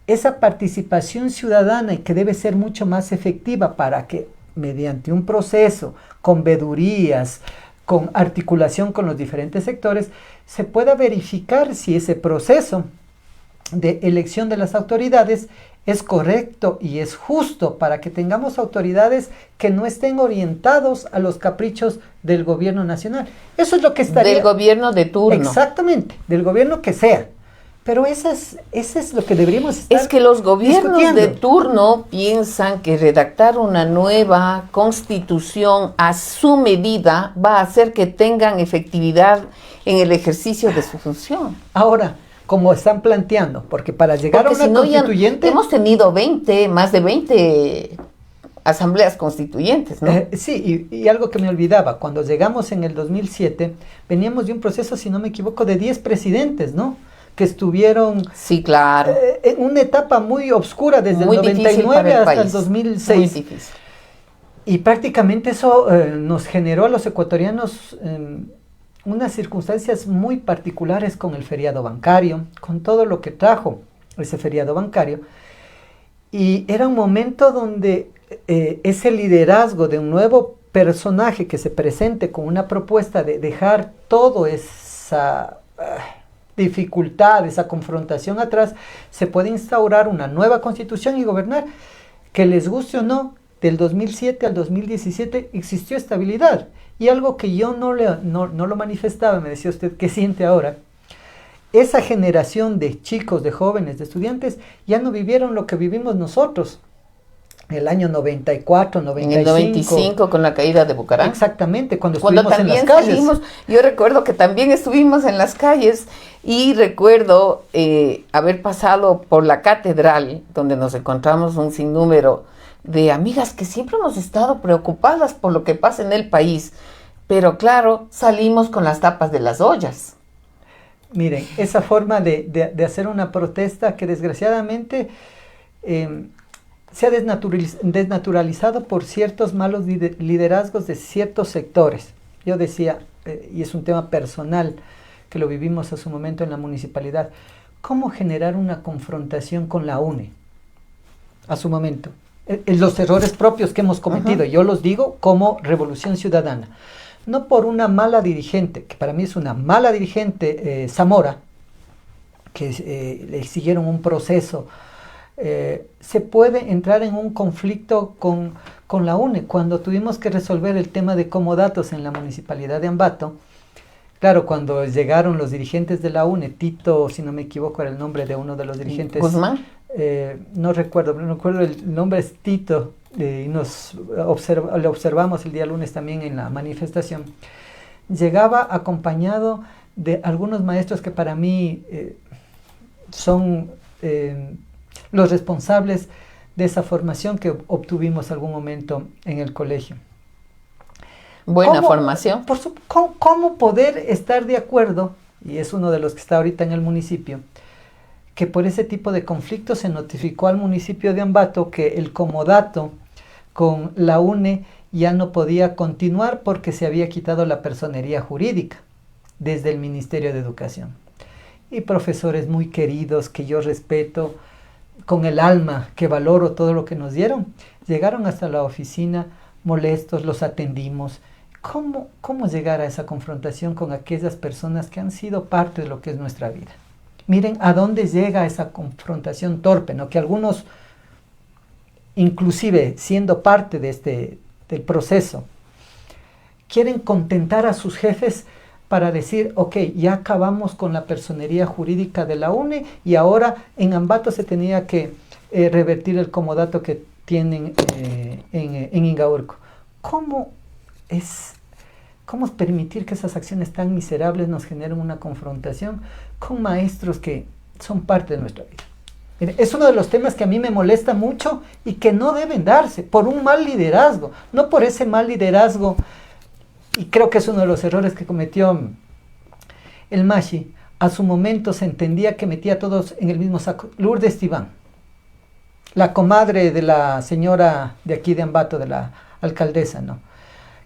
esa participación ciudadana, y que debe ser mucho más efectiva para que, mediante un proceso, con vedurías, con articulación con los diferentes sectores, se pueda verificar si ese proceso de elección de las autoridades es correcto y es justo, para que tengamos autoridades que no estén orientados a los caprichos del gobierno nacional? Eso es lo que estaría... Del gobierno de turno. Exactamente, del gobierno que sea. Pero eso es lo que deberíamos estar. Es que los gobiernos discutiendo. de turno piensan que redactar una nueva constitución a su medida va a hacer que tengan efectividad en el ejercicio de su función. Ahora, como están planteando, porque para llegar a una constituyente... hemos tenido más de 20 asambleas constituyentes, ¿no? Sí, y algo que me olvidaba, cuando llegamos en el 2007, veníamos de un proceso, si no me equivoco, de 10 presidentes, ¿no?, que estuvieron, sí, claro, en una etapa muy oscura, desde muy el 99 hasta el 2006. Muy difícil. Y prácticamente eso nos generó a los ecuatorianos unas circunstancias muy particulares con el feriado bancario, con todo lo que trajo ese feriado bancario. Y era un momento donde ese liderazgo de un nuevo personaje que se presente con una propuesta de dejar toda esa dificultad, esa confrontación atrás, se puede instaurar una nueva constitución y gobernar. Que les guste o no, del 2007 al 2017 existió estabilidad. Y algo que yo no lo manifestaba, me decía usted, ¿qué siente ahora? Esa generación de chicos, de jóvenes, de estudiantes, ya no vivieron lo que vivimos nosotros. el año 94, 95. En el 95 con la caída de Bucaram. Exactamente, cuando Cuando estuvimos en también las calles. salimos, yo recuerdo que también estuvimos en las calles y recuerdo haber pasado por la catedral, donde nos encontramos un sinnúmero de amigas que siempre hemos estado preocupadas por lo que pasa en el país, pero claro, salimos con las tapas de las ollas. Miren, esa forma de hacer una protesta que desgraciadamente se ha desnaturalizado por ciertos malos liderazgos de ciertos sectores. Yo decía, y es un tema personal que lo vivimos a su momento en la municipalidad, ¿cómo generar una confrontación con la UNE a su momento? Los errores propios que hemos cometido, yo los digo como Revolución Ciudadana. No por una mala dirigente, que para mí es una mala dirigente, Zamora, que le siguieron un proceso. Se puede entrar en un conflicto con la UNE. Cuando tuvimos que resolver el tema de comodatos en la municipalidad de Ambato, claro, cuando llegaron los dirigentes de la UNE, Tito, si no me equivoco, era el nombre de uno de los dirigentes. ¿Guzmán? No recuerdo el nombre es Tito, y le observamos el día lunes también en la manifestación. Llegaba acompañado de algunos maestros que para mí son los responsables de esa formación que obtuvimos algún momento en el colegio. Buena formación. ¿Cómo poder estar de acuerdo, y es uno de los que está ahorita en el municipio, que por ese tipo de conflictos se notificó al municipio de Ambato que el comodato con la UNE ya no podía continuar porque se había quitado la personería jurídica desde el Ministerio de Educación? Y profesores muy queridos que yo respeto con el alma, que valoro todo lo que nos dieron, llegaron hasta la oficina molestos, los atendimos. ¿Cómo llegar a esa confrontación con aquellas personas que han sido parte de lo que es nuestra vida? Miren a dónde llega esa confrontación torpe, ¿no? Que algunos, inclusive siendo parte de del proceso, quieren contentar a sus jefes para decir, ok, ya acabamos con la personería jurídica de la UNE y ahora en Ambato se tenía que revertir el comodato que tienen en Ingaurco. ¿Cómo es permitir que esas acciones tan miserables nos generen una confrontación con maestros que son parte de nuestra vida? Mire, es uno de los temas que a mí me molesta mucho y que no deben darse por un mal liderazgo, no por ese mal liderazgo. Y creo que es uno de los errores que cometió el Mashi. A su momento se entendía que metía a todos en el mismo saco. Lourdes Tibán, la comadre de la señora de aquí de Ambato, de la alcaldesa, ¿no?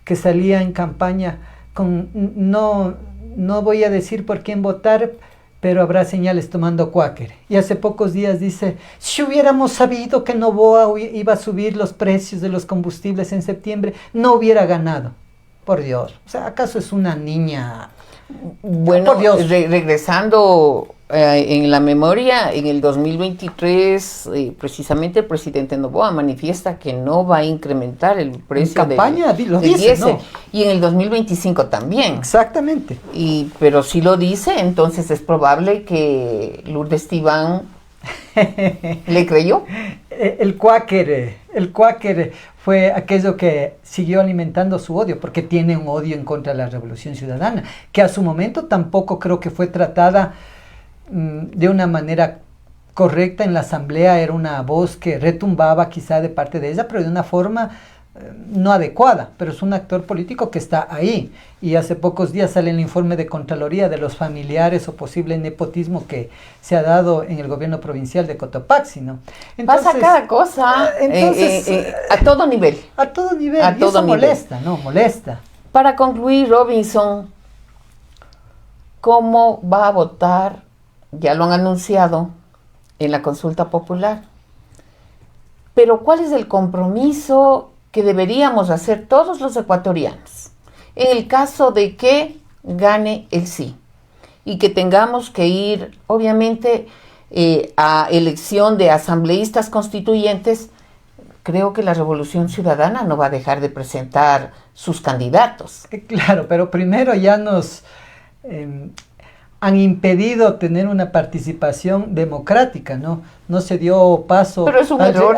Que salía en campaña con, no voy a decir por quién votar, pero habrá señales tomando cuáquer. Y hace pocos días dice, si hubiéramos sabido que Novoa iba a subir los precios de los combustibles en septiembre, no hubiera ganado. Por Dios, o sea, ¿acaso es una niña? Bueno, regresando en la memoria, en el 2023, precisamente el presidente Noboa manifiesta que no va a incrementar el precio del diésel, ¿no? Y en el 2025 también. Exactamente. Pero si lo dice, entonces es probable que Lourdes Tibán le creyó. El cuáquer fue aquello que siguió alimentando su odio, porque tiene un odio en contra de la Revolución Ciudadana, que a su momento tampoco creo que fue tratada de una manera correcta en la asamblea. Era una voz que retumbaba quizá de parte de ella, pero de una forma no adecuada, pero es un actor político que está ahí. Y hace pocos días sale el informe de Contraloría de los familiares o posible nepotismo que se ha dado en el gobierno provincial de Cotopaxi, ¿no? Entonces, pasa cada cosa a todo nivel. A todo nivel, y eso molesta, ¿no? Molesta. Para concluir, Robinson, ¿cómo va a votar? Ya lo han anunciado en la consulta popular. Pero ¿cuál es el compromiso que deberíamos hacer todos los ecuatorianos en el caso de que gane el sí? Y que tengamos que ir, obviamente, a elección de asambleístas constituyentes. Creo que la Revolución Ciudadana no va a dejar de presentar sus candidatos. Claro, pero primero ya han impedido tener una participación democrática, ¿no? No se dio paso. Pero es un error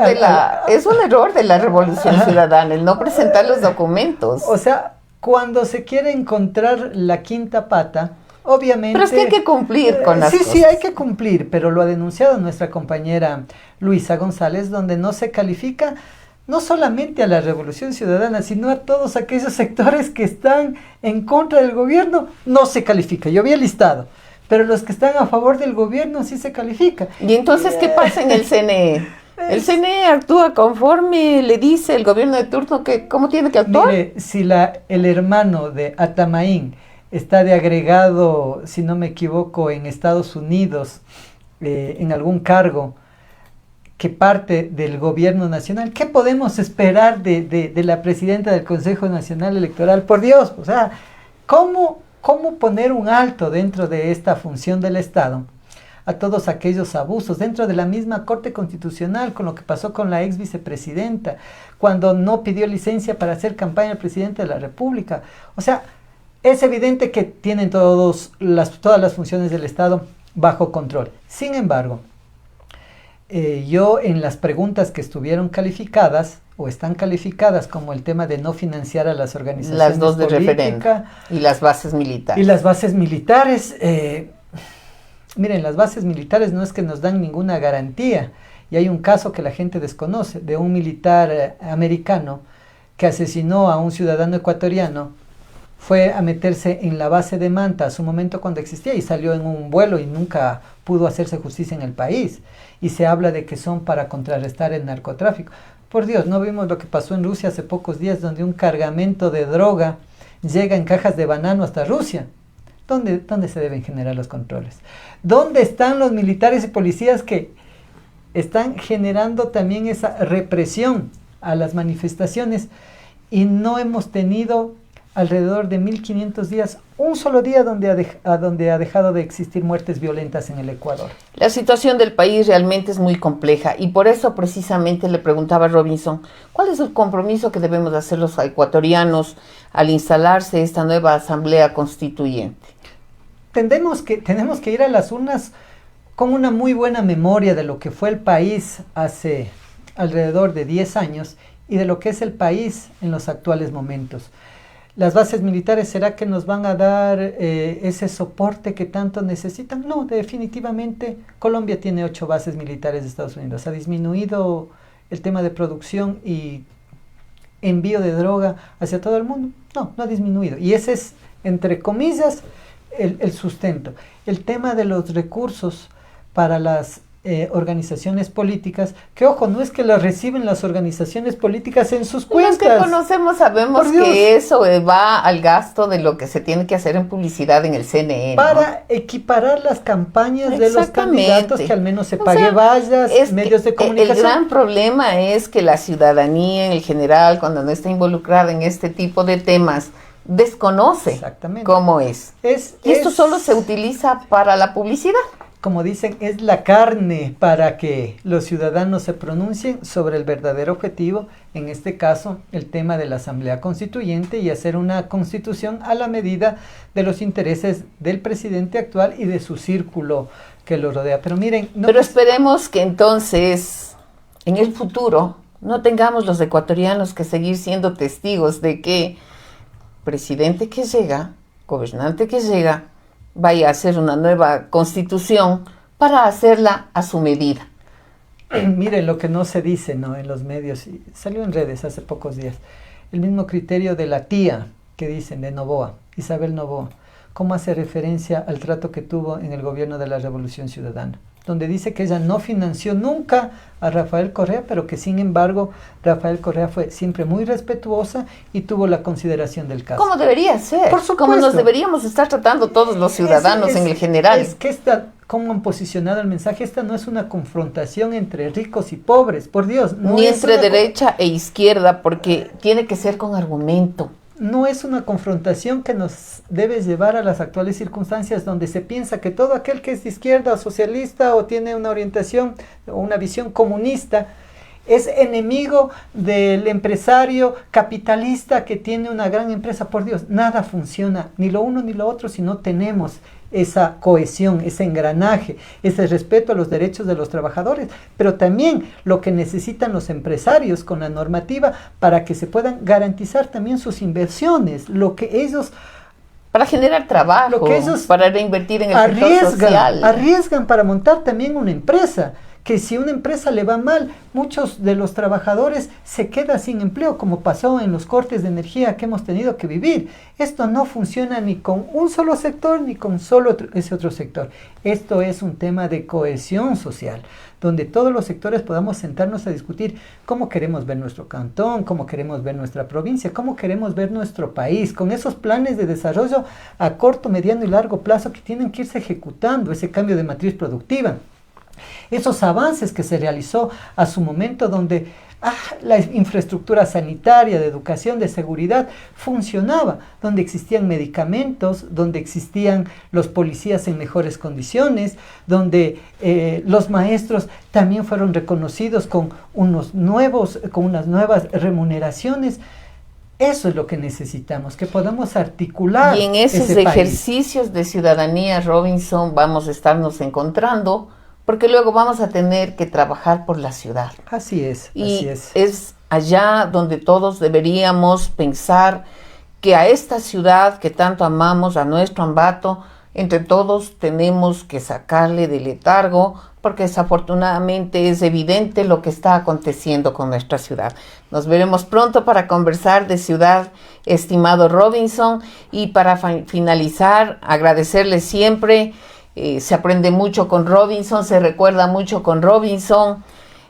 de la Revolución Ciudadana, el no presentar los documentos. O sea, cuando se quiere encontrar la quinta pata, obviamente... Pero es que hay que cumplir con las cosas. Sí, hay que cumplir, pero lo ha denunciado nuestra compañera Luisa González, donde no se califica no solamente a la Revolución Ciudadana, sino a todos aquellos sectores que están en contra del gobierno, no se califica. Yo había listado, pero los que están a favor del gobierno sí se califica. ¿Y entonces qué pasa en el CNE? El CNE actúa conforme le dice el gobierno de turno que cómo tiene que actuar. Mire, si el hermano de Atamaín está de agregado, si no me equivoco, en Estados Unidos, en algún cargo que parte del gobierno nacional, ¿qué podemos esperar de la presidenta del Consejo Nacional Electoral? Por Dios, o sea, ¿cómo poner un alto dentro de esta función del Estado a todos aquellos abusos dentro de la misma Corte Constitucional, con lo que pasó con la ex vicepresidenta, cuando no pidió licencia para hacer campaña al presidente de la República? O sea, es evidente que tienen todas las funciones del Estado bajo control. Sin embargo, yo en las preguntas que estuvieron calificadas o están calificadas como el tema de no financiar a las organizaciones las dos de políticas referéndum y las bases militares. Y las bases militares, miren, las bases militares no es que nos dan ninguna garantía. Y hay un caso que la gente desconoce de un militar americano que asesinó a un ciudadano ecuatoriano. Fue a meterse en la base de Manta a su momento cuando existía y salió en un vuelo y nunca pudo hacerse justicia en el país. Y se habla de que son para contrarrestar el narcotráfico. Por Dios, ¿no vimos lo que pasó en Rusia hace pocos días, donde un cargamento de droga llega en cajas de banano hasta Rusia? ¿Dónde se deben generar los controles? ¿Dónde están los militares y policías que están generando también esa represión a las manifestaciones? Y no hemos tenido alrededor de 1500 días, un solo día donde ha dejado de existir muertes violentas en el Ecuador. La situación del país realmente es muy compleja y por eso precisamente le preguntaba a Robinson, ¿cuál es el compromiso que debemos hacer los ecuatorianos al instalarse esta nueva asamblea constituyente? Tenemos que ir a las urnas con una muy buena memoria de lo que fue el país hace alrededor de 10 años y de lo que es el país en los actuales momentos. ¿Las bases militares será que nos van a dar ese soporte que tanto necesitan? No, definitivamente Colombia tiene 8 bases militares de Estados Unidos. ¿Ha disminuido el tema de producción y envío de droga hacia todo el mundo? No, no ha disminuido. Y ese es, entre comillas, el sustento. El tema de los recursos para las organizaciones políticas, que ojo, no es que las reciben las organizaciones políticas en sus cuentas. Los que conocemos sabemos que eso va al gasto de lo que se tiene que hacer en publicidad en el CNE, para equiparar las campañas de los candidatos, que al menos se pague vallas, medios de comunicación. El gran problema es que la ciudadanía en general, cuando no está involucrada en este tipo de temas, desconoce cómo es. Y esto solo se utiliza para la publicidad. Como dicen, es la carne para que los ciudadanos se pronuncien sobre el verdadero objetivo, en este caso, el tema de la Asamblea Constituyente y hacer una constitución a la medida de los intereses del presidente actual y de su círculo que lo rodea. Pero miren... Pero esperemos que entonces, en el futuro, no tengamos los ecuatorianos que seguir siendo testigos de que presidente que llega, gobernante que llega, vaya a hacer una nueva constitución para hacerla a su medida. Miren lo que no se dice, ¿no?, en los medios, y salió en redes hace pocos días, el mismo criterio de la tía que dicen de Noboa, Isabel Noboa, cómo hace referencia al trato que tuvo en el gobierno de la Revolución Ciudadana, donde dice que ella no financió nunca a Rafael Correa, pero que sin embargo Rafael Correa fue siempre muy respetuosa y tuvo la consideración del caso. Como debería ser, por supuesto, como nos deberíamos estar tratando todos los ciudadanos en el general. Es que ¿cómo han posicionado el mensaje? Esta no es una confrontación entre ricos y pobres, por Dios. No ni entre derecha e izquierda, porque tiene que ser con argumento. No es una confrontación que nos debe llevar a las actuales circunstancias donde se piensa que todo aquel que es de izquierda o socialista o tiene una orientación o una visión comunista es enemigo del empresario capitalista que tiene una gran empresa. Por Dios, nada funciona, ni lo uno ni lo otro, si no tenemos esa cohesión, ese engranaje, ese respeto a los derechos de los trabajadores, pero también lo que necesitan los empresarios con la normativa para que se puedan garantizar también sus inversiones, lo que ellos... Para generar trabajo, lo que ellos para reinvertir en el sector social. Arriesgan para montar también una empresa, que si una empresa le va mal, muchos de los trabajadores se quedan sin empleo, como pasó en los cortes de energía que hemos tenido que vivir. Esto no funciona ni con un solo sector, ni con solo ese otro sector. Esto es un tema de cohesión social, donde todos los sectores podamos sentarnos a discutir cómo queremos ver nuestro cantón, cómo queremos ver nuestra provincia, cómo queremos ver nuestro país, con esos planes de desarrollo a corto, mediano y largo plazo que tienen que irse ejecutando, ese cambio de matriz productiva. Esos avances que se realizó a su momento donde la infraestructura sanitaria, de educación, de seguridad funcionaba, donde existían medicamentos, donde existían los policías en mejores condiciones, donde los maestros también fueron reconocidos con unas nuevas remuneraciones. Eso es lo que necesitamos, que podamos articular. Y en esos ejercicios de ciudadanía, Robinson, vamos a estarnos encontrando, porque luego vamos a tener que trabajar por la ciudad. Así es, y así es. Es allá donde todos deberíamos pensar que a esta ciudad que tanto amamos, a nuestro Ambato, entre todos tenemos que sacarle del letargo, porque desafortunadamente es evidente lo que está aconteciendo con nuestra ciudad. Nos veremos pronto para conversar de ciudad, estimado Robinson, y para finalizar, agradecerle siempre. Se aprende mucho con Robinson, se recuerda mucho con Robinson,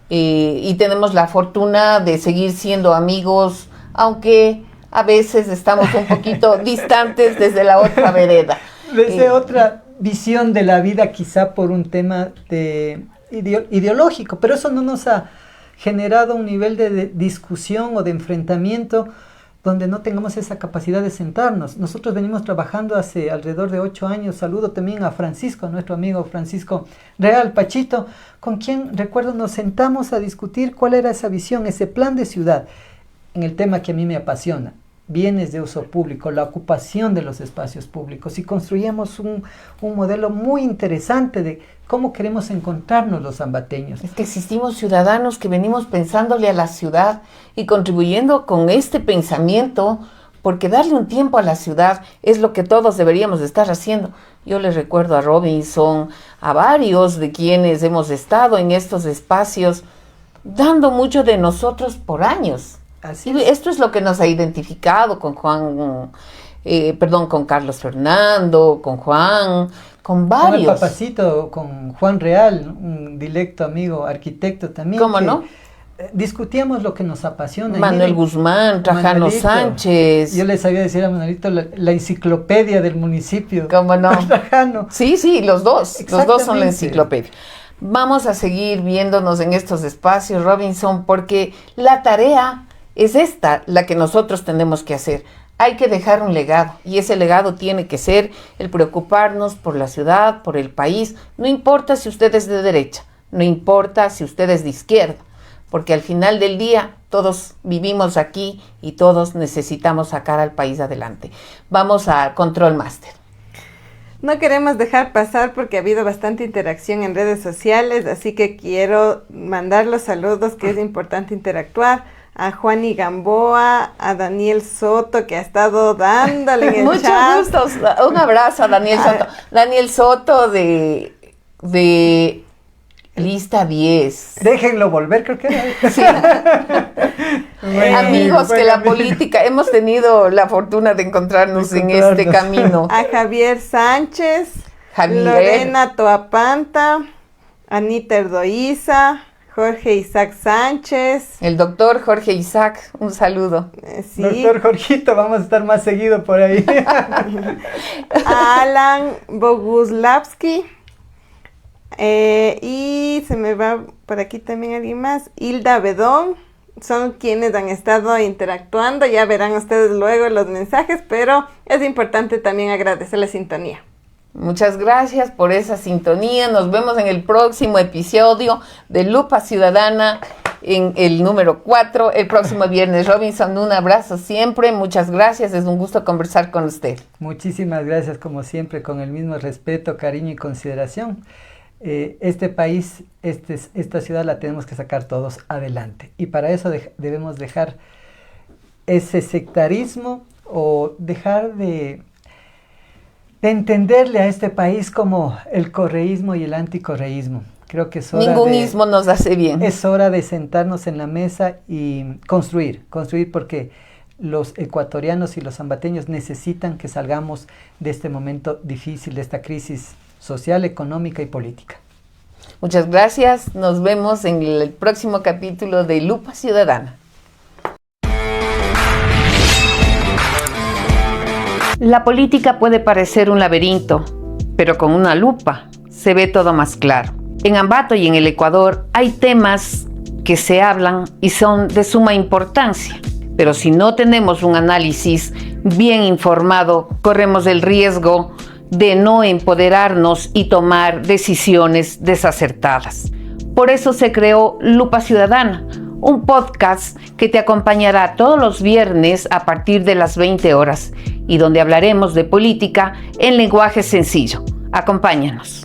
y tenemos la fortuna de seguir siendo amigos, aunque a veces estamos un poquito distantes desde la otra vereda. Desde otra visión de la vida, quizá por un tema ideológico, pero eso no nos ha generado un nivel de discusión o de enfrentamiento donde no tengamos esa capacidad de sentarnos. Nosotros venimos trabajando hace alrededor de 8 años. Saludo también a Francisco, a nuestro amigo Francisco Real, Pachito, con quien, recuerdo, nos sentamos a discutir cuál era esa visión, ese plan de ciudad, en el tema que a mí me apasiona, bienes de uso público, la ocupación de los espacios públicos, y construíamos un modelo muy interesante de cómo queremos encontrarnos los ambateños. Es que existimos ciudadanos que venimos pensándole a la ciudad y contribuyendo con este pensamiento, porque darle un tiempo a la ciudad es lo que todos deberíamos estar haciendo. Yo les recuerdo a Robinson, a varios de quienes hemos estado en estos espacios, dando mucho de nosotros por años. Así es. Esto es lo que nos ha identificado con con Carlos Fernando, con Juan, con varios. Con el papacito, con Juan Real, un directo amigo, arquitecto también. ¿Cómo no? Discutíamos lo que nos apasiona. Manuel Guzmán, Trajano Sánchez. Yo les sabía decir a Manuelito la enciclopedia del municipio. ¿Cómo no? Trajano. Sí, los dos son la enciclopedia. Vamos a seguir viéndonos en estos espacios, Robinson, porque la tarea es esta, la que nosotros tenemos que hacer. Hay que dejar un legado, y ese legado tiene que ser el preocuparnos por la ciudad, por el país. No importa si usted es de derecha, no importa si usted es de izquierda, porque al final del día todos vivimos aquí y todos necesitamos sacar al país adelante. Vamos a Control Master. No queremos dejar pasar porque ha habido bastante interacción en redes sociales, así que quiero mandar los saludos, que es importante interactuar. A Juani Gamboa, a Daniel Soto, que ha estado dándole en el chat. Mucho gusto, un abrazo a Daniel Soto. Daniel Soto de lista 10. Déjenlo volver, creo que era. Sí. Amigos, que la política, hemos tenido la fortuna de encontrarnos en este camino. A Javier Sánchez, Lorena Toapanta, Anita Erdoiza, Jorge Isaac Sánchez. El doctor Jorge Isaac, un saludo. Sí. Doctor Jorgito, vamos a estar más seguido por ahí. Alan Boguslavski. Y se me va por aquí también alguien más. Hilda Bedón. Son quienes han estado interactuando. Ya verán ustedes luego los mensajes, pero es importante también agradecer la sintonía. Muchas gracias por esa sintonía. Nos vemos en el próximo episodio de Lupa Ciudadana en el número 4 el próximo viernes. Robinson, un abrazo siempre, muchas gracias, es un gusto conversar con usted. Muchísimas gracias, como siempre, con el mismo respeto, cariño y consideración. Este país, esta ciudad la tenemos que sacar todos adelante. Y para eso debemos dejar ese sectarismo o dejar de entenderle a este país como el correísmo y el anticorreísmo. Creo que es hora Ningún ismo nos hace bien. Es hora de sentarnos en la mesa y construir porque los ecuatorianos y los ambateños necesitan que salgamos de este momento difícil, de esta crisis social, económica y política. Muchas gracias. Nos vemos en el próximo capítulo de Lupa Ciudadana. La política puede parecer un laberinto, pero con una lupa se ve todo más claro. En Ambato y en el Ecuador hay temas que se hablan y son de suma importancia, pero si no tenemos un análisis bien informado, corremos el riesgo de no empoderarnos y tomar decisiones desacertadas. Por eso se creó Lupa Ciudadana, un podcast que te acompañará todos los viernes a partir de las 20 horas y donde hablaremos de política en lenguaje sencillo. Acompáñanos.